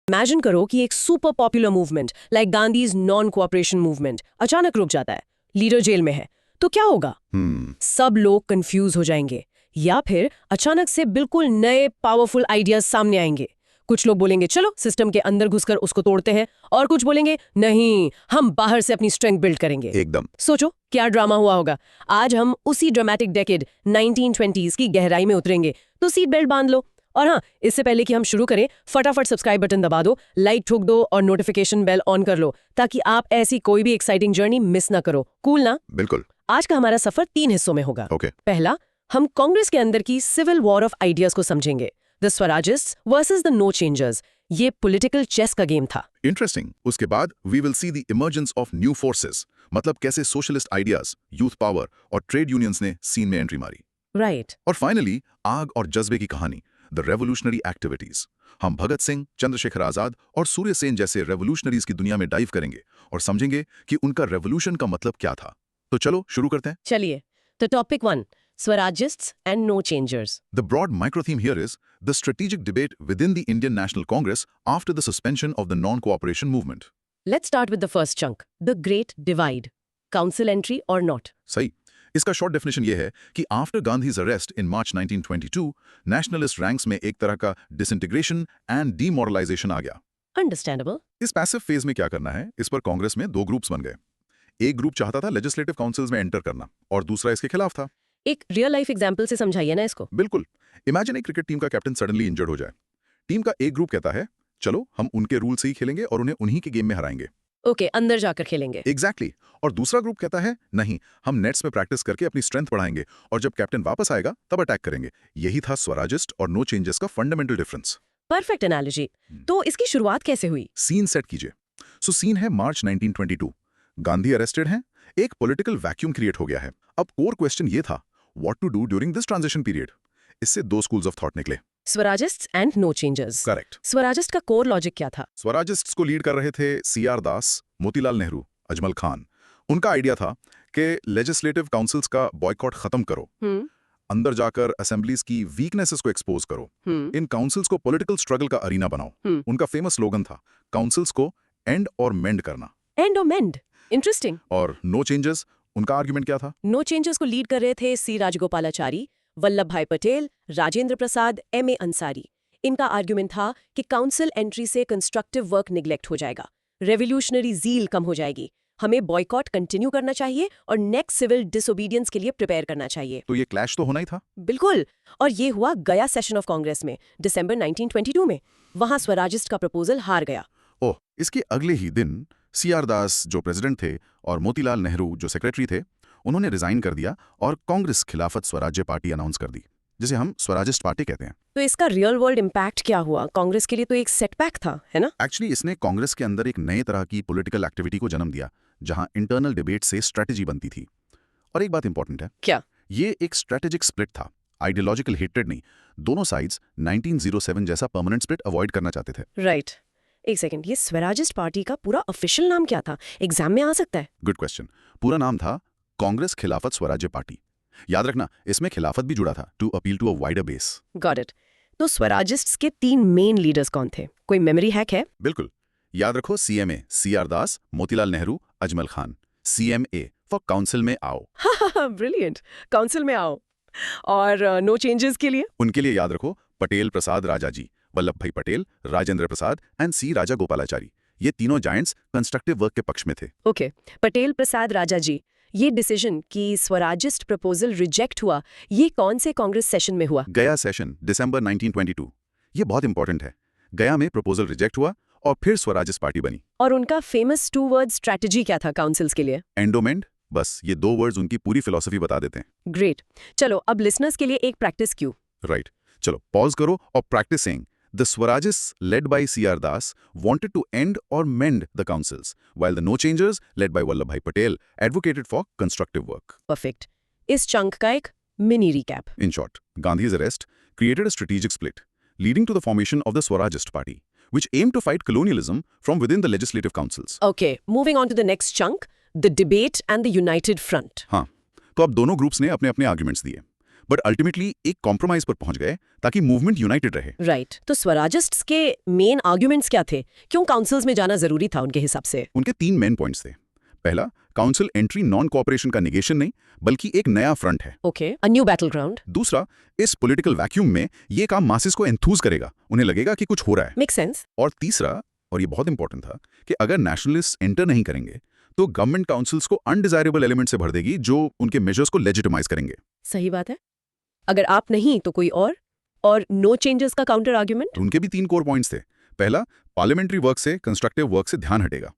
Imagine करो कि एक super popular movement like Gandhi's non cooperation movement अचानक रुक जाता है, लीडर जेल में है, तो क्या होगा? सब लोग कंफ्यूज हो जाएंगे, या फिर अचानक से बिल्कुल नए पावरफुल आइडियाज सामने आएंगे। कुछ लोग बोलेंगे चलो सिस्टम के अंदर घुसकर उसको तोड़ते हैं, और कुछ बोलेंगे नहीं, हम बाहर से अपनी स्ट्रेंथ बिल्ड करेंगे। एकदम। सोचो क्या ड्रामा हुआ होगा। आज हम उसी ड्रामेटिक डेकेड 1920s की गहराई में उतरेंगे, तो सीट बेल्ट बांध लो। और हाँ, इससे पहले कि हम शुरू करें, फटाफट सब्सक्राइब बटन दबा दो, लाइक ठोक दो और नोटिफिकेशन बेल ऑन कर लो, ताकि आप ऐसी कोई भी एक्साइटिंग जर्नी मिस ना करो। कूल ना? बिल्कुल। आज का हमारा सफर 3 हिस्सों में होगा। पहला, हम कांग्रेस के अंदर की सिविल वॉर ऑफ आइडियाज को समझेंगे, the Swarajists versus the no changers. ये पॉलिटिकल चेस का गेम था। इंटरेस्टिंग। उसके बाद we will see the emergence of new forces, मतलब कैसे सोशलिस्ट आइडियाज, यूथ पावर और ट्रेड यूनियंस ने सीन में एंट्री मारी। राइट। और फाइनली आग और जज्बे की कहानी, द रेवोल्यूशनरी एक्टिविटीज। हम भगत सिंह, चंद्रशेखर आजाद और सूर्य सेन जैसे रेवोल्यूशनरीज की दुनिया में डाइव करेंगे और समझेंगे कि उनका रेवोल्यूशन का मतलब क्या था। तो चलो शुरू करते हैं। चलिए, तो topic 1, Swarajists and no changers. The broad micro-theme here is the strategic debate within the Indian National Congress after the suspension of the non-cooperation movement. Let's start with the first chunk, the Great Divide. Council entry or not? सही। इसका short definition ये है कि after Gandhi's arrest इन मार्च 1922, nationalist ranks में एक तरह का disintegration and डीमोरलाइजेशन आ गया। Understandable. इस पैसिव फेज में क्या करना है, इस पर कांग्रेस में 2 ग्रुप्स बन गए। एक ग्रुप चाहता था लेजिस्लेटिव काउंसिल्स में एंटर करना और दूसरा इसके खिलाफ था। एक रियल लाइफ एग्जांपल से समझाइए ना इसको। बिल्कुल। इमेजिन एक क्रिकेट टीम का कैप्टन सडनली इंजर्ड हो जाए। टीम का एक ग्रुप कहता है चलो हम उनके रूल से ही खेलेंगे और उन्हें उन्हीं के गेम में हराएंगे। ओके, अंदर जाकर खेलेंगे। एग्जैक्टली। और दूसरा ग्रुप कहता है नहीं, हम नेट्स में प्रैक्टिस करके अपनी स्ट्रेंथ बढ़ाएंगे और जब कैप्टन वापस आएगा तब अटैक करेंगे। यही था स्वराजिस्ट और नो चेंजेस का फंडामेंटल डिफरेंस। Perfect analogy. तो इसकी शुरुआत कैसे हुई? सीन सेट कीजिए। सो सीन है मार्च 1922। गांधी अरेस्टेड हैं, एक पॉलिटिकल वैक्यूम क्रिएट हो गया है। अब कोर क्वेश्चन ये था, what to do during this transition period. इससे 2 स्कूल्स ऑफ थॉट निकले। Swarajists and no changers. Correct. Swarajist का कोर लॉजिक क्या था? स्वराजिस्ट्स को लीड कर रहे थे CR दास, मोतीलाल नेहरू, अजमल खान। उनका आइडिया था कि लेजिस्लेटिव काउंसिल्स का बॉयकॉट खत्म करो, अंदर जाकर असेंबलीज की वीकनेसेस को एक्सपोज करो, इन काउंसिल्स को पॉलिटिकल स्ट्रगल का अरीना बनाओ। उनका फेमस स्लोगन था, काउंसिल्स को एंड और मेंड करना। एंड और मेंड, इंटरेस्टिंग। और नो चेंजेस, उनका आर्गुमेंट क्या था? नो चेंजर्स को लीड कर रहे थे C राजगोपालाचारी, वल्लभ भाई पटेल, राजेंद्र प्रसाद, MA अंसारी। इनका आर्गुमेंट था कि काउंसिल एंट्री से कंस्ट्रक्टिव वर्क निग्लेक्ट हो जाएगा, रेवोल्यूशनरी जील कम हो जाएगी, हमें बॉयकॉट कंटिन्यू करना चाहिए और नेक्स्ट सिविल डिसोबीडियंस के लिए प्रिपेयर करना चाहिए। तो ये क्लैश तो होना ही था। बिल्कुल। और ये हुआ गया सेशन ऑफ कांग्रेस में दिसंबर 1922 में। वहां स्वराजिस्ट का प्रपोजल हार गया। ओह, इसके अगले ही दिन CR दास जो प्रेसिडेंट थे और मोतीलाल नेहरू जो सेक्रेटरी थे, उन्होंने रिजाइन कर दिया और कांग्रेस खिलाफत स्वराज्य पार्टी अनाउंस कर दी, जिसे हम स्वराजिस्ट पार्टी कहते हैं। तो इसका रियल वर्ल्ड इम्पैक्ट क्या हुआ? कांग्रेस के लिए तो एक सेटबैक था, है ना? एक्चुअली इसने कांग्रेस के अंदर एक नए तरह की पॉलिटिकल एक्टिविटी को जन्म दिया, जहां इंटरनल डिबेट से स्ट्रेटेजी बनती थी। और एक बात इंपॉर्टेंट है, क्या? ये एक स्ट्रेटेजिक स्प्लिट था, आइडियोलॉजिकल हेट्रेड नहीं। दोनों साइड्स 1907 जैसा परमानेंट स्प्लिट अवॉइड करना चाहते थे। राइट। एक सेकंड, ये स्वराजिस्ट पार्टी का पूरा ऑफिशियल नाम क्या था? एग्जाम में आ सकता है। Good question. पूरा नाम था कांग्रेस खिलाफत स्वराज्य पार्टी। याद रखना, इसमें खिलाफत भी जुड़ा था, to appeal to a wider base. Got it. तो स्वराजिस्ट्स के 3 मेन लीडर्स कौन थे? कोई मेमोरी हैक है? बिल्कुल। याद रखो, CMA CR Das, Motilal Nehru, Ajmal Khan. CMA for council में आओ। ब्रिलियंट, काउंसिल में आओ। और नो चेंजेस के लिए? उनके लिए याद रखो, पटेल प्रसाद राजाजी, वल्लभ भाई पटेल, राजेंद्र प्रसाद एंड C राजागोपालाचारी। ये तीनों जायंट्स कंस्ट्रक्टिव वर्क के पक्ष में थे। ओके, पटेल प्रसाद राजाजी। ये डिसीजन कि स्वराजिस्ट प्रपोजल रिजेक्ट हुआ, ये कौन से कांग्रेस सेशन में हुआ? गया सेशन, दिसंबर 1922। ये बहुत इंपॉर्टेंट है। गया में प्रपोजल रिजेक्ट हुआ और फिर स्वराजिस्ट पार्टी बनी। और उनका फेमस 2 वर्ड स्ट्रैटेजी क्या था काउंसिल्स के लिए? एंडोमेंड। बस ये 2 वर्ड्स उनकी पूरी फिलॉसफी बता देते हैं। ग्रेट। चलो अब लिसनर्स के लिए एक प्रैक्टिस क्यू। राइट। चलो पॉज करो और practice saying The Swarajists, led by CR Das, wanted to end or mend the councils, while the No Changers, led by Vallabh Bhai Patel, advocated for constructive work. Perfect. इस chunk का एक mini recap. In short, Gandhi's arrest created a strategic split, leading to the formation of the Swarajist Party, which aimed to fight colonialism from within the legislative councils. Okay, moving on to the next chunk, the debate and the united front. हाँ, तो अब दोनों groups ने अपने अपने arguments दिए। But ultimately एक compromise पर पहुंच गए ताकि मूवमेंट यूनाइटेड रहे। राइट। तो स्वराजिस्ट्स के मेन आर्ग्यूमेंट्स क्या थे? क्यों काउंसिल्स में जाना जरूरी था उनके हिसाब से? उनके 3 मेन पॉइंट्स थे। पहला, काउंसिल एंट्री नॉन कोऑपरेशन का निगेशन नहीं बल्कि एक नया फ्रंट है। Okay, a new battle ground. दूसरा, इस पॉलिटिकल वैक्यूम में ये काम मासेस को एंथूज करेगा, उन्हें लगेगा कि कुछ हो रहा है। Make sense. और तीसरा, और ये बहुत इंपॉर्टेंट था, कि अगर नेशनलिस्ट एंटर नहीं करेंगे तो गवर्नमेंट काउंसिल्स को अनडिजायरेबल एलिमेंट से भर देगी जो उनके मेजर्स को लेजिटिमाइज करेंगे। सही बात है। अगर आप नहीं तो कोई और नो चेंजेस का काउंटर आर्ग्यूमेंट? उनके भी 3 कोर पॉइंट्स थे। पहला, पार्लियामेंट्री वर्क से कंस्ट्रक्टिव वर्क से ध्यान हटेगा।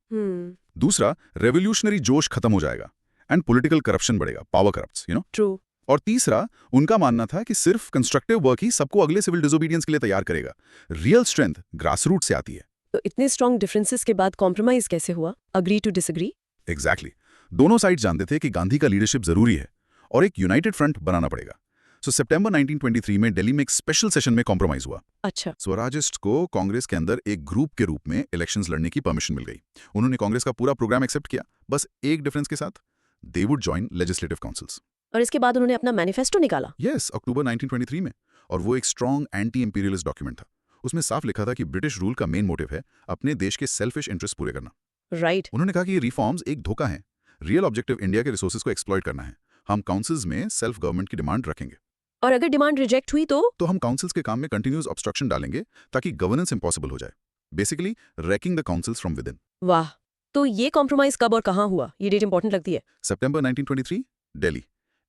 दूसरा, रेवोल्यूशनरी जोश खत्म हो जाएगा एंड पॉलिटिकल करप्शन बढ़ेगा, पावर करप्ट्स, ट्रू। और तीसरा, उनका मानना था कि सिर्फ कंस्ट्रक्टिव वर्क ही सबको अगले सिविल डिसोबीडियंस के लिए तैयार करेगा। रियल स्ट्रेंथ ग्रासरूट से आती है। तो इतने स्ट्रॉन्ग डिफरेंसेस के बाद कॉम्प्रोमाइज कैसे हुआ? Agree to disagree? एग्जैक्टली। दोनों साइड जानते थे कि गांधी का लीडरशिप जरूरी है और एक यूनाइटेड फ्रंट बनाना पड़ेगा। सो सितंबर 1923 में दिल्ली में एक स्पेशल सेशन में कॉम्प्रोमाइज हुआ। अच्छा। स्वराजिस्ट को कांग्रेस के अंदर एक ग्रुप के रूप में इलेक्शंस लड़ने की परमिशन मिल गई। उन्होंने कांग्रेस का पूरा प्रोग्राम एक्सेप्ट किया, बस एक डिफरेंस के साथ, they would join legislative councils. और इसके बाद उन्होंने अपना मैनिफेस्टो निकाला? यस, अक्टूबर 1923 में। और वो एक स्ट्रॉन्ग एंटी इंपीरियलिस्ट डॉक्यूमेंट था। उसमें साफ लिखा था कि ब्रिटिश रूल का मेन मोटिव है अपने देश के सेल्फिश इंटरेस्ट पूरे करना। राइट। उन्होंने कहा कि ये रिफॉर्म्स एक धोखा है, रियल ऑब्जेक्टिव इंडिया के रिसोर्सेज को एक्सप्लॉइट करना है। हम काउंसिल्स में सेल्फ गवर्नमेंट की डिमांड रखेंगे। और अगर डिमांड रिजेक्ट हुई तो हम काउंसिल्स के काम में कंटिन्यूअस ऑब्स्ट्रक्शन डालेंगे ताकि गवर्नेंस इंपॉसिबल हो जाए। Basically ranking the councils from with in. वाह। तो ये कॉम्प्रोमाइज कब और कहाँ हुआ? ये डेट इंपॉर्टेंट लगती है। सितंबर 1923, दिल्ली।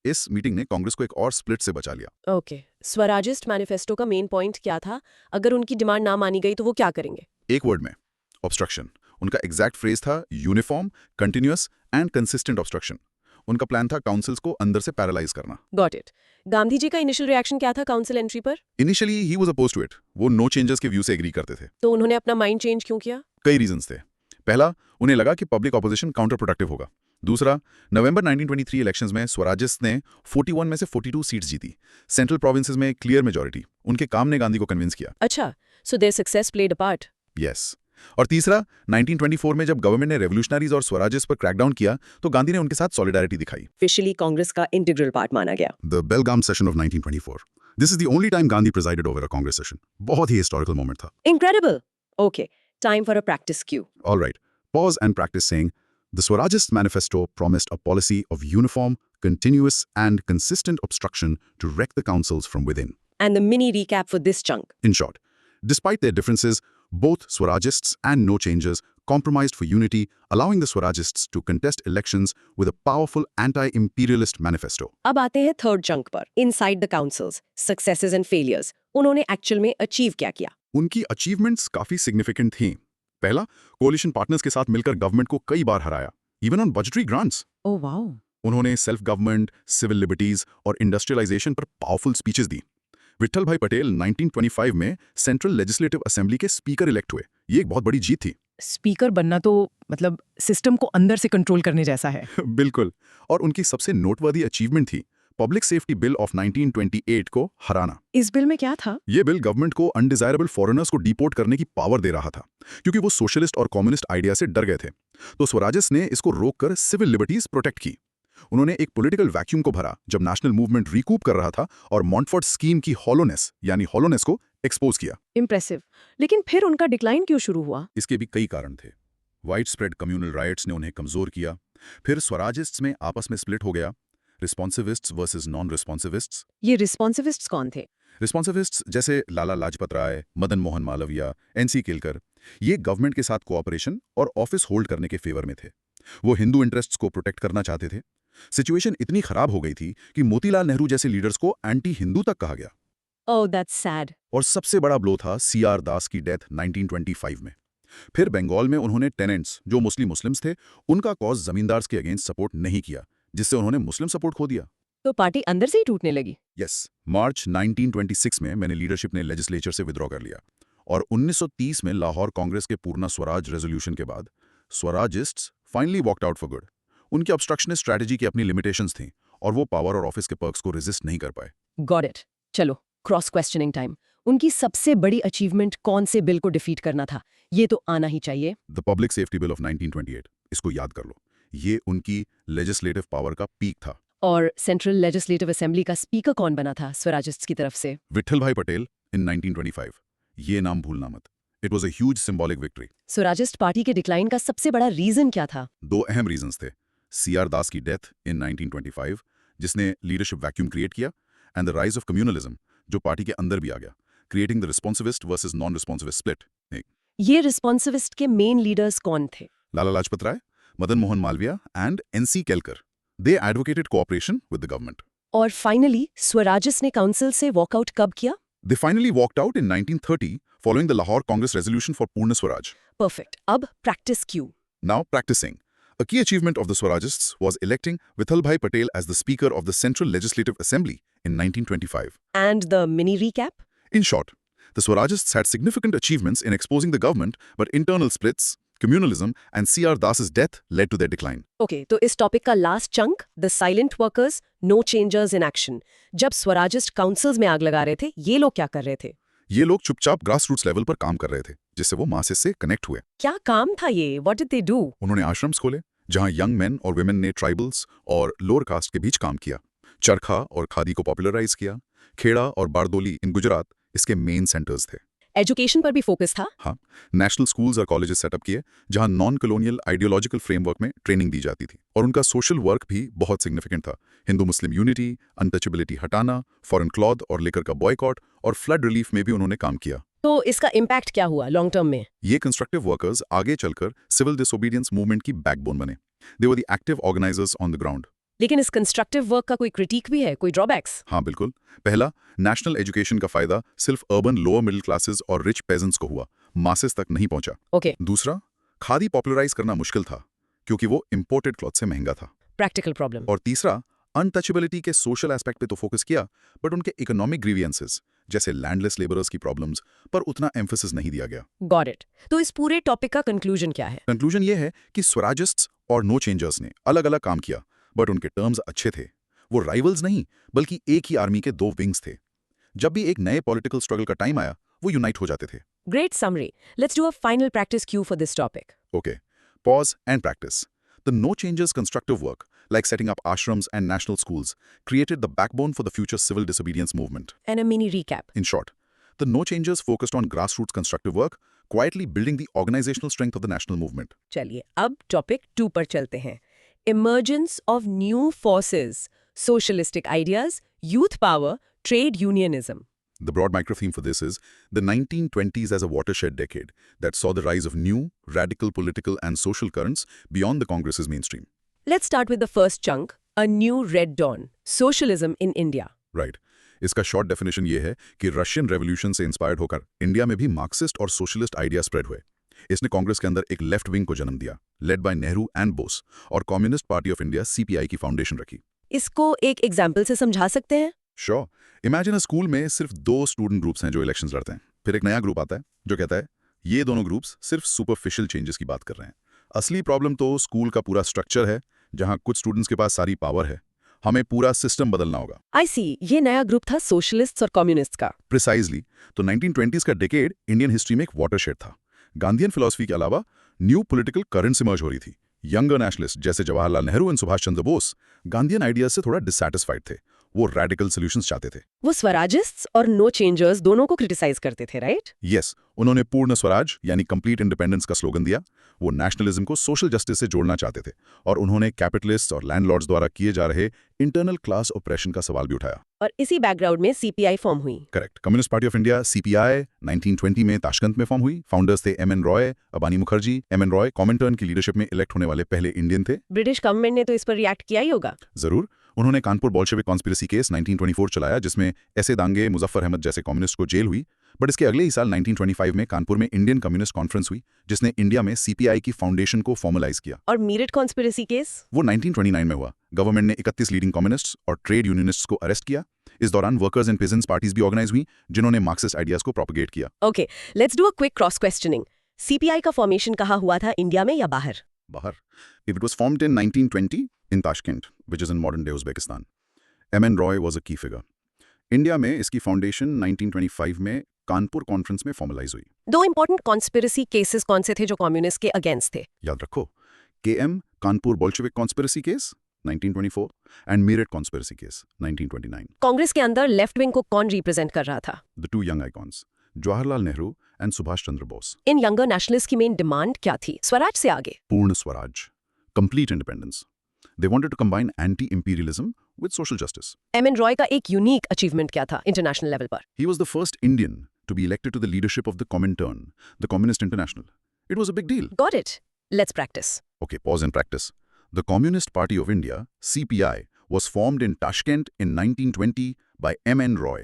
इस मीटिंग ने कांग्रेस को एक और स्प्लिट से बचा लिया। ओके। स्वराजिस्ट मैनिफेस्टो का मेन पॉइंट क्या था? अगर उनकी डिमांड ना मानी गई तो वो क्या करेंगे? एक वर्ड में, ऑब्स्ट्रक्शन। उनका एग्जैक्ट फ्रेज था uniform, continuous and consistent obstruction. उनका प्लान था काउंसिल्स को अंदर से पैरालाइज करना। Got it. गांधी जी का इनिशियल रिएक्शन क्या था काउंसिल एंट्री पर? इनिशियली ही वाज अपोज्ड टू इट। वो नो चेंजेस के व्यू से एग्री करते थे। तो उन्होंने अपना माइंड चेंज क्यों किया? कई रीजंस थे। पहला, उन्हें लगा कि पब्लिक ऑपोजिशन काउंटर प्रोडक्टिव होगा। दूसरा, नवंबर 1923 इलेक्शंस में स्वराजिस्ट ने 41 में से 42 सीट्स जीती। सेंट्रल प्रोविंसेस में क्लियर मेजॉरिटी। उनके काम ने गांधी को कन्विंस किया। अच्छा, so their success played a part. Yes. और तीसरा, 1924 में जब गवर्नमेंट ने रेवोल्यूशनरीज और स्वराजिस्ट पर क्रैकडाउन किया तो गांधी ने उनके साथ सॉलिडारिटी दिखाई। ऑफिशियली कांग्रेस का इंटीग्रल पार्ट माना गया। The Belgaum session of 1924। This is the only time Gandhi presided over a Congress session. बहुत ही हिस्टोरिकल मोमेंट था। Incredible. Okay, time for a practice Q. Alright, pause and practice saying the Swarajist manifesto promised a policy of uniform, continuous and consistent obstruction to wreck the councils from within. And the mini recap for this chunk. In short, despite their differences, both Swarajists and No Changers compromised for unity, allowing the Swarajists to contest elections with a powerful anti-imperialist manifesto. अब आते हैं third chunk पर, inside the councils, successes and failures. उन्होंने actual में achieve क्या किया? उनकी achievements काफी सिग्निफिकेंट थीं। पहला, कोalition पार्टनर्स के साथ मिलकर गवर्नमेंट को कई बार हराया, even on budgetary grants. Oh wow. उन्होंने सेल्फ गवर्नमेंट, सिविल लिबर्टीज और इंडस्ट्रियलाइजेशन पर पावरफुल स्पीचेस दी। विट्ठल भाई पटेल 1925 में सेंट्रल लेजिस्लेटिव असेंबली के स्पीकर इलेक्ट हुए। ये एक बहुत बड़ी जीत थी। स्पीकर बनना तो मतलब सिस्टम को अंदर से कंट्रोल करने जैसा है। बिल्कुल। और उनकी सबसे नोटवर्दी अचीवमेंट थी पब्लिक सेफ्टी बिल ऑफ 1928 को हराना। इस बिल में क्या था? ये बिल गवर्नमेंट को अनडिजायरेबल फॉरेनर्स को डिपोर्ट करने की पावर दे रहा था, क्योंकि वो सोशलिस्ट और कम्युनिस्ट आइडिया से डर गए थे। तो स्वराजिस्ट ने इसको रोककर सिविल लिबर्टीज प्रोटेक्ट की। उन्होंने एक पॉलिटिकल वैक्यूम को भरा जब नेशनल मूवमेंट रिकूप कर रहा था और मॉन्टफोर्ट स्कीम की हॉलोनेस को एक्सपोज किया। इम्प्रेसिव। लेकिन फिर उनका डिक्लाइन क्यों शुरू हुआ? इसके भी कई कारण थे। वाइड स्प्रेड कम्युनल राइट्स ने उन्हें कमजोर किया। फिर स्वराजिस्ट्स में आपस में स्प्लिट हो गया, रिस्पॉन्सिविस्ट्स वर्सेस नॉन रिस्पॉन्सिविस्ट्स। ये रिस्पॉन्सिविस्ट्स कौन थे? रिस्पॉन्सिविस्ट्स जैसे लाला लाजपत राय, मदन मोहन मालवीय, एनसी केलकर, ये गवर्नमेंट के साथ कोऑपरेशन और ऑफिस होल्ड करने के फेवर में थे। वो हिंदू इंटरेस्ट्स को प्रोटेक्ट करना चाहते थे। सिचुएशन इतनी खराब हो गई थी कि मोतीलाल नेहरू जैसे लीडर्स को एंटी हिंदू तक कहा गया। Oh that's sad. और सबसे बड़ा ब्लो था सीआर दास की डेथ 1925 में। फिर बंगाल में उन्होंने टेनेंट्स, जो मुस्लिम्स थे, उनका कॉज जमींदार्स के अगेंस्ट सपोर्ट नहीं किया, जिससे उन्होंने मुस्लिम सपोर्ट खो दिया। तो पार्टी अंदर से ही टूटने लगी। यस, मार्च 1926 में मैंने लीडरशिप ने लेजिस्लेचर से विड्रॉ कर लिया और 1930 में लाहौर कांग्रेस के पूर्णा स्वराज रेजोल्यूशन के बाद Swarajists finally walked out for good. उनकी ऑब्स्ट्रक्शनिस्ट स्ट्रैटेजी की अपनी लिमिटेशंस थी और वो पावर और ऑफिस के पर्क्स को रेजिस्ट नहीं कर पाए। Got it. चलो क्रॉस क्वेश्चनिंग टाइम। उनकी सबसे बड़ी अचीवमेंट कौन से बिल को डिफीट करना था? ये तो आना ही चाहिए। The public safety bill of 1928। इसको याद कर लो, ये उनकी लेजिस्लेटिव पावर का पीक था। और सेंट्रल लेजिस्लेटिव असेंबली का स्पीकर कौन बना था स्वराजिस्ट्स की तरफ से? विट्ठल भाई पटेल इन 1925। ये नाम भूलना मत। It was a huge symbolic victory. Swarajist party के डिक्लाइन का सबसे बड़ा रीजन क्या था? दो अहम रीजंस थे। सीआर दास की डेथ इन 1925, जिसने लीडरशिप वैक्यूम क्रिएट किया, and the rise of communalism, जो पार्टी के अंदर भी आ गया, creating the responsivist versus non responsivist split. ये रिस्पॉन्सिविस्ट के मेन लीडर्स कौन थे? Lala Lajpat Rai, Madan Mohan Malaviya and N C Kelkar. They advocated cooperation with the government. और फाइनली स्वराजिस्ट ने काउंसिल से वॉकआउट कब किया? They finally walked out in 1930 following the Lahore Congress resolution for Purna Swaraj. Perfect. अब प्रैक्टिस क्यों? Now practicing. A key achievement of the Swarajists was electing Vithalbhai Patel as the Speaker of the Central Legislative Assembly in 1925. And the mini recap? In short, the Swarajists had significant achievements in exposing the government, but internal splits, communalism, and C.R. Das's death led to their decline. Okay, तो इस topic का last chunk, the silent workers, no changers in action. जब Swarajist councils में आग लगा रहे थे, ये लोग क्या कर रहे थे? ये लोग चुपचाप ग्रास रूट्स लेवल पर काम कर रहे थे, जिससे वो मासेस से कनेक्ट हुए। क्या काम था ये? What did they do? उन्होंने आश्रम्स खोले, जहां यंग मेन और वुमेन ने ट्राइबल्स और लोअर कास्ट के बीच काम किया। चरखा और खादी को पॉपुलराइज किया। खेड़ा और बारदोली इन गुजरात इसके मेन सेंटर्स थे। एजुकेशन पर भी फोकस था? हाँ, नेशनल स्कूल्स और कॉलेजेस सेटअप किए, जहां नॉन कॉलोनियल आइडियोलॉजिकल फ्रेमवर्क में ट्रेनिंग दी जाती थी। और उनका सोशल वर्क भी बहुत सिग्निफिकेंट था। हिंदू मुस्लिम यूनिटी, अनटचेबिलिटी हटाना, फॉरेन क्लॉथ और लिकर का बॉयकॉट और फ्लड रिलीफ में भी उन्होंने काम किया। तो इसका इम्पैक्ट क्या हुआ लॉन्ग टर्म में? ये कंस्ट्रक्टिव वर्कर्स आगे चलकर सिविल डिसोबीडियंस मूवमेंट की बैकबोन बने। They were the active organisers on the ground. लेकिन इस कंस्ट्रक्टिव वर्क का कोई क्रिटिक भी है, कोई ड्रॉबैक्स? हाँ बिल्कुल। पहला, नेशनल एजुकेशन का फायदा सिर्फ अर्बन लोअर मिडिल क्लासेस और रिच पेजेंट्स को हुआ, मासेस तक नहीं पहुंचा। ओके, दूसरा, खादी पॉपुलराइज करना मुश्किल था, क्योंकि वो इंपोर्टेड क्लॉथ से महंगा था। Practical problem. और तीसरा, अनटचेबिलिटी के सोशल एस्पेक्ट पे तो फोकस किया, बट उनके इकोनॉमिक ग्रीवियंसेस जैसे लैंडलेस लेबरर्स की प्रॉब्लम्स पर उतना एम्फेसिस नहीं दिया गया। Got it. तो इस पूरे टॉपिक का कंक्लूजन क्या है? कंक्लूजन ये है कि स्वराजिस्ट्स और नो चेंजर्स ने अलग अलग काम किया, बट उनके टर्म्स अच्छे थे। वो राइवल्स नहीं, बल्कि एक ही आर्मी के दो विंग्स थे। जब भी एक नए पॉलिटिकल स्ट्रगल का टाइम आया, वो यूनाइट हो जाते थे। Great summary. Let's do a final practice Q for this topic. Okay, pause and practice. The No Changes constructive work, like setting up ashrams and national schools, created the backbone for the future civil disobedience movement. And a mini recap. In short, the No Changes focused on grassroots constructive work, quietly building the organizational strength of the national movement. चलिए अब topic 2 पर चलते हैं। Emergence of new forces, socialistic ideas, youth power, trade unionism. The broad microtheme for this is the 1920s as a watershed decade that saw the rise of new, radical political and social currents beyond the Congress's mainstream. Let's start with the first chunk, a new red dawn, socialism in India. Right. इसका short definition ये है कि Russian revolution से inspired होकर India में भी Marxist और socialist idea spread हुए। इसने कांग्रेस के अंदर एक लेफ्ट विंग को जन्म दिया, led by Nehru and Bose, और communist party of India CPI की फाउंडेशन रखी। इसको एक एग्जाम्पल से समझा सकते हैं? श्योर। इमेजिन अ स्कूल में सिर्फ 2 स्टूडेंट ग्रुप्स हैं जो इलेक्शंस लड़ते हैं। फिर एक नया ग्रुप आता है जो कहता है ये दोनों ग्रुप्स सिर्फ सुपरफिशियल चेंजेस की बात कर रहे हैं। असली प्रॉब्लम तो स्कूल का पूरा स्ट्रक्चर है, जहां कुछ स्टूडेंट्स के पास सारी पावर है। हमें पूरा सिस्टम बदलना होगा। आई सी, ये नया ग्रुप था सोशलिस्ट्स और कम्युनिस्ट्स का। प्रिसाइजली। तो 1920s का डिकेड इंडियन हिस्ट्री में एक वाटरशेड था। गांधीयन फिलॉसफी के अलावा न्यू पॉलिटिकल करंट्स इमर्ज हो रही थी। यंगर नेशनलिस्ट जैसे Jawaharlal Nehru and Subhash Chandra Bose Gandhian ideas से थोड़ा डिससैटिस्फाइड थे। वो रेडिकल सॉल्यूशंस चाहते थे। वो स्वराजिस्ट्स और नो चेंजर्स दोनों को क्रिटिसाइज करते थे, राइट? यस, उन्होंने पूर्ण स्वराज यानी कंप्लीट इंडिपेंडेंस का स्लोगन दिया। वो नेशनलिज्म को सोशल जस्टिस से जोड़ना चाहते थे, और उन्होंने कैपिटलिस्ट और लैंडलॉर्ड्स द्वारा किए जा रहे इंटरनल क्लास ऑपरेशन का सवाल भी उठाया। और इसी बैकग्राउंड में सीपीआई फॉर्म हुई। Correct. Communist party of India CPI 1920 में ताशकंद में फॉर्म हुई। फाउंडर्स थे M N Roy, Abani Mukherjee. M N Roy Comintern की लीडरशिप में इलेक्ट होने वाले पहले इंडियन थे। ब्रिटिश गवर्नमेंट ने तो इस पर रिएक्ट किया ही होगा। जरूर। उन्होंने कानपुर बोल्शेविक कॉन्स्पिरेसी केस 1924 चलाया, जिसमें ऐसे दांगे, मुजफ्फर अहमद जैसे कम्युनिस्ट को जेल हुई। बट इसके अगले ही साल 1925 में कानपुर में इंडियन कम्युनिस्ट कॉन्फ्रेंस हुई, जिसने इंडिया में सीपीआई की फाउंडेशन को फॉर्मलाइज किया। और मीरठ कॉन्स्पिरेसी केस? वो 1929 में हुआ। गवर्नमेंट ने 31 लीडिंग कम्युनिस्ट्स और ट्रेड यूनियनिस्ट्स को अरेस्ट किया। इस दौरान वर्कर्स एंड पेजेंट्स पार्टीज भी ऑर्गेनाइज हुई, जिन्होंने मार्क्सिस्ट आइडियाज को प्रोपेगेट किया। Okay, let's do a quick cross questioning. CPI का फॉर्मेशन कहाँ हुआ था, इंडिया में या बाहर? बाहर। It was formed in 1920 in Tashkent, which is in modern day Uzbekistan. M N Roy was a key figure. India में इसकी फाउंडेशन 1925 में कानपुर कॉन्फ्रेंस में फॉर्मलाइज हुई। 2 इंपॉर्टेंट कॉन्स्पिरेसी केसेस कौन से थे जो कम्युनिस्ट के अगेंस्ट थे? याद रखो, KM Kanpur Bolshevik conspiracy case 1924 and Meerut conspiracy case 1929. Congress के अंदर लेफ्ट विंग को कौन रिप्रेजेंट कर रहा था? The two young icons, Jawaharlal Nehru and Subhash Chandra Bose. In younger nationalist की मेन डिमांड क्या थी स्वराज से आगे? Purna Swaraj, complete independence. They wanted to combine anti-imperialism with social justice. M.N.. Roy का एक यूनिक अचीवमेंट क्या था इंटरनेशनल लेवल पर? He was the first Indian to be elected to the leadership of the Comintern, the Communist International. It was a big deal. Got it. Let's practice. Okay, pause and practice. The Communist Party of India, CPI, was formed in Tashkent in 1920 by M.N. Roy,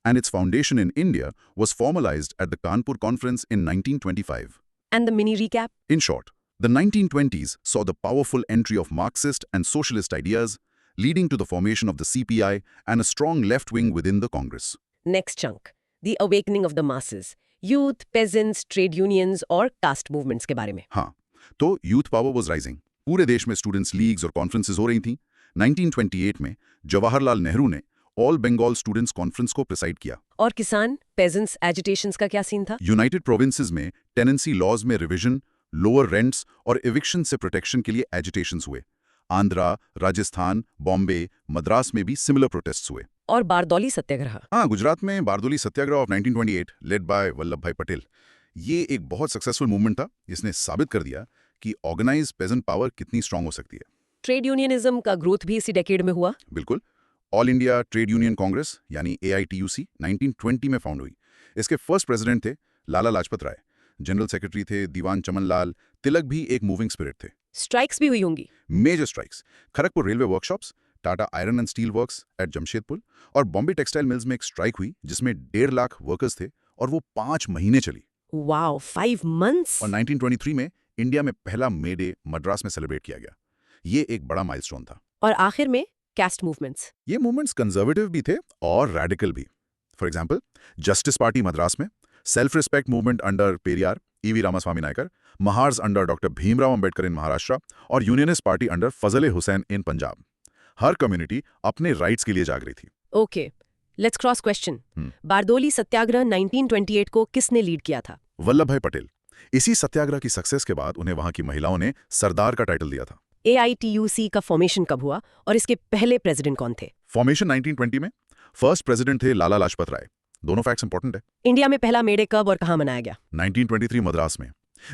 and its foundation in India was formalized at the Kanpur Conference in 1925. And the mini recap? In short, the 1920s saw the powerful entry of Marxist and socialist ideas, leading to the formation of the CPI and a strong left wing within the Congress. Next chunk. The awakening of the masses. Youth, peasants, trade unions और caste movements के बारे में. हाँ, तो youth power was rising. पूरे देश में students leagues और कॉन्फ्रेंसेस हो रही थीं. 1928 में जवाहरलाल नेहरू ने ऑल बंगाल स्टूडेंट्स कॉन्फ्रेंस को प्रिसाइड किया. और किसान, peasants, agitations का क्या सीन था? यूनाइटेड प्रोविंसेस में टेनेंसी लॉज में रिवीजन, लोअर रेंट्स और एविक्शन से प्रोटेक्शन के लिए एजिटेशंस हुए. आंध्रा, राजस्थान, बॉम्बे, मद्रास में भी सिमिलर प्रोटेस्ट्स हुए. और बारदौली सत्याग्रह. हाँ, गुजरात में Bardoli Satyagraha of 1928 led by Vallabh भाई पटेल. ये एक बहुत सक्सेसफुल मूवमेंट था जिसने साबित कर दिया कि ऑर्गेनाइज्ड पेजेंट पावर कितनी स्ट्रांग हो सकती है. ट्रेड यूनियनिज्म का ग्रोथ भी इसी डेकेड में हुआ. बिल्कुल. All India trade union Congress यानी AITUC 1920 में फाउंड हुई. इसके फर्स्ट प्रेसिडेंट थे लाला लाजपत राय. जनरल सेक्रेटरी थे दीवान चमन लाल. तिलक भी एक मूविंग स्पिरिट थे. स्ट्राइक्स भी हुई होंगी. Major strikes, Kharagpur railway workshops, Tata iron and steel works at Jamshedpur और बॉम्बे टेक्सटाइल मिल्स में एक स्ट्राइक हुई जिसमें 1.5 लाख वर्कर्स थे और वो 5 महीने चली. Wow, 5 months. और 1923 में इंडिया में पहला मे डे मद्रास में सेलिब्रेट किया गया. ये एक बड़ा माइलस्टोन था. और आखिर में caste movements. ये मूवमेंट्स कंजर्वेटिव भी थे और रैडिकल भी. For example, justice party Madras में, self respect movement under Periyar E.V. Ramaswamy Naicker, Mahars under doctor Bhimrao Ambedkar in Maharashtra और unionist party under Fazal Hussain in Punjab. हर कम्युनिटी अपने राइट्स के लिए जाग रही थी. Okay, let's cross question. Bardoli Satyagraha 1928 को किसने लीड किया था? वल्लभ भाई पटेल. इसी सत्याग्रह की सक्सेस के बाद उन्हें वहां की महिलाओं ने सरदार का टाइटल दिया था. AITUC का फॉर्मेशन कब हुआ और इसके पहले प्रेसिडेंट कौन थे? फॉर्मेशन 1920 में. फर्स्ट प्रेसिडेंट थे लाला लाजपत राय. दोनों फैक्ट्स इंपॉर्टेंट है. इंडिया में पहला मेडे कब और कहाँ मनाया गया? 1923 मद्रास में.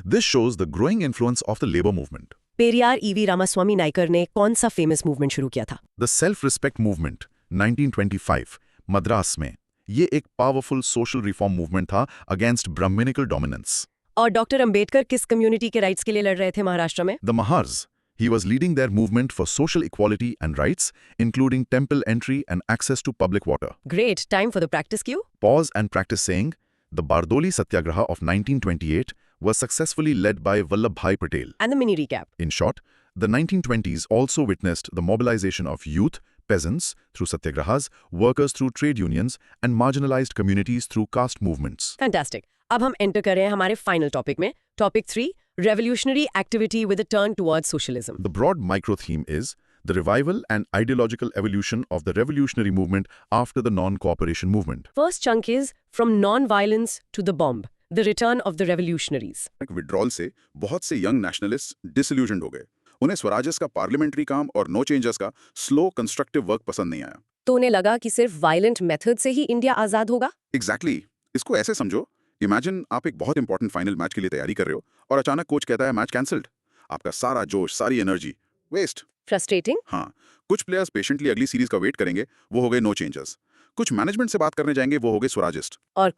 This shows the growing influence of the labour movement. Periyar E.V. Ramaswamy Naicker ने कौन सा फेमस मूवमेंट शुरू किया था? The self respect movement 1925 Madras में. ये एक पावरफुल सोशल रिफॉर्म मूवमेंट था अगेंस्ट ब्राह्मणिकल डोमिनेंस. और डॉक्टर अंबेडकर किस कम्युनिटी के राइट्स के लिए लड़ रहे थे महाराष्ट्र में? The Mahars. He was leading their movement for social equality and rights, including temple entry and access to public water. Great, time for the practice cue. Pause and practice saying, the Bardoli Satyagraha of 1928 was successfully led by Vallabhbhai Patel. And the mini recap. In short, the 1920s also witnessed the mobilization of youth, peasants through satyagrahas, workers through trade unions, and marginalized communities through caste movements. Fantastic. अब हम enter कर रहे हैं हमारे final topic में. Topic 3, revolutionary activity with a turn towards socialism. The broad micro theme is the revival and ideological evolution of the revolutionary movement after the non-cooperation movement. First chunk is from non-violence to the bomb, the return of the revolutionaries. Withdrawal से बहुत से young nationalist disillusioned हो गए. उन्हें स्वराजस का parliamentary काम और no changes का स्लो कंस्ट्रक्टिव वर्क पसंद नहीं आया. तो उन्हें लगा कि सिर्फ वायलेंट मेथड से ही इंडिया आजाद होगा. एग्जैक्टली. इसको ऐसे समझो, इमेजिन आप एक बहुत इंपॉर्टेंट फाइनल मैच के लिए तैयारी कर रहे हो और अचानक कोच कहता है मैच कैंसल्ड. आपका सारा जोश, सारी एनर्जी वेस्ट. फ्रस्ट्रेटिंग. हाँ, कुछ प्लेयर्स पेशेंटली अगली सीरीज का वेट करेंगे, वो हो गए नो चेंजेस. कुछ मैनेजमेंट से बात करने जाएंगे, वो हो गए स्वराजिस्ट. और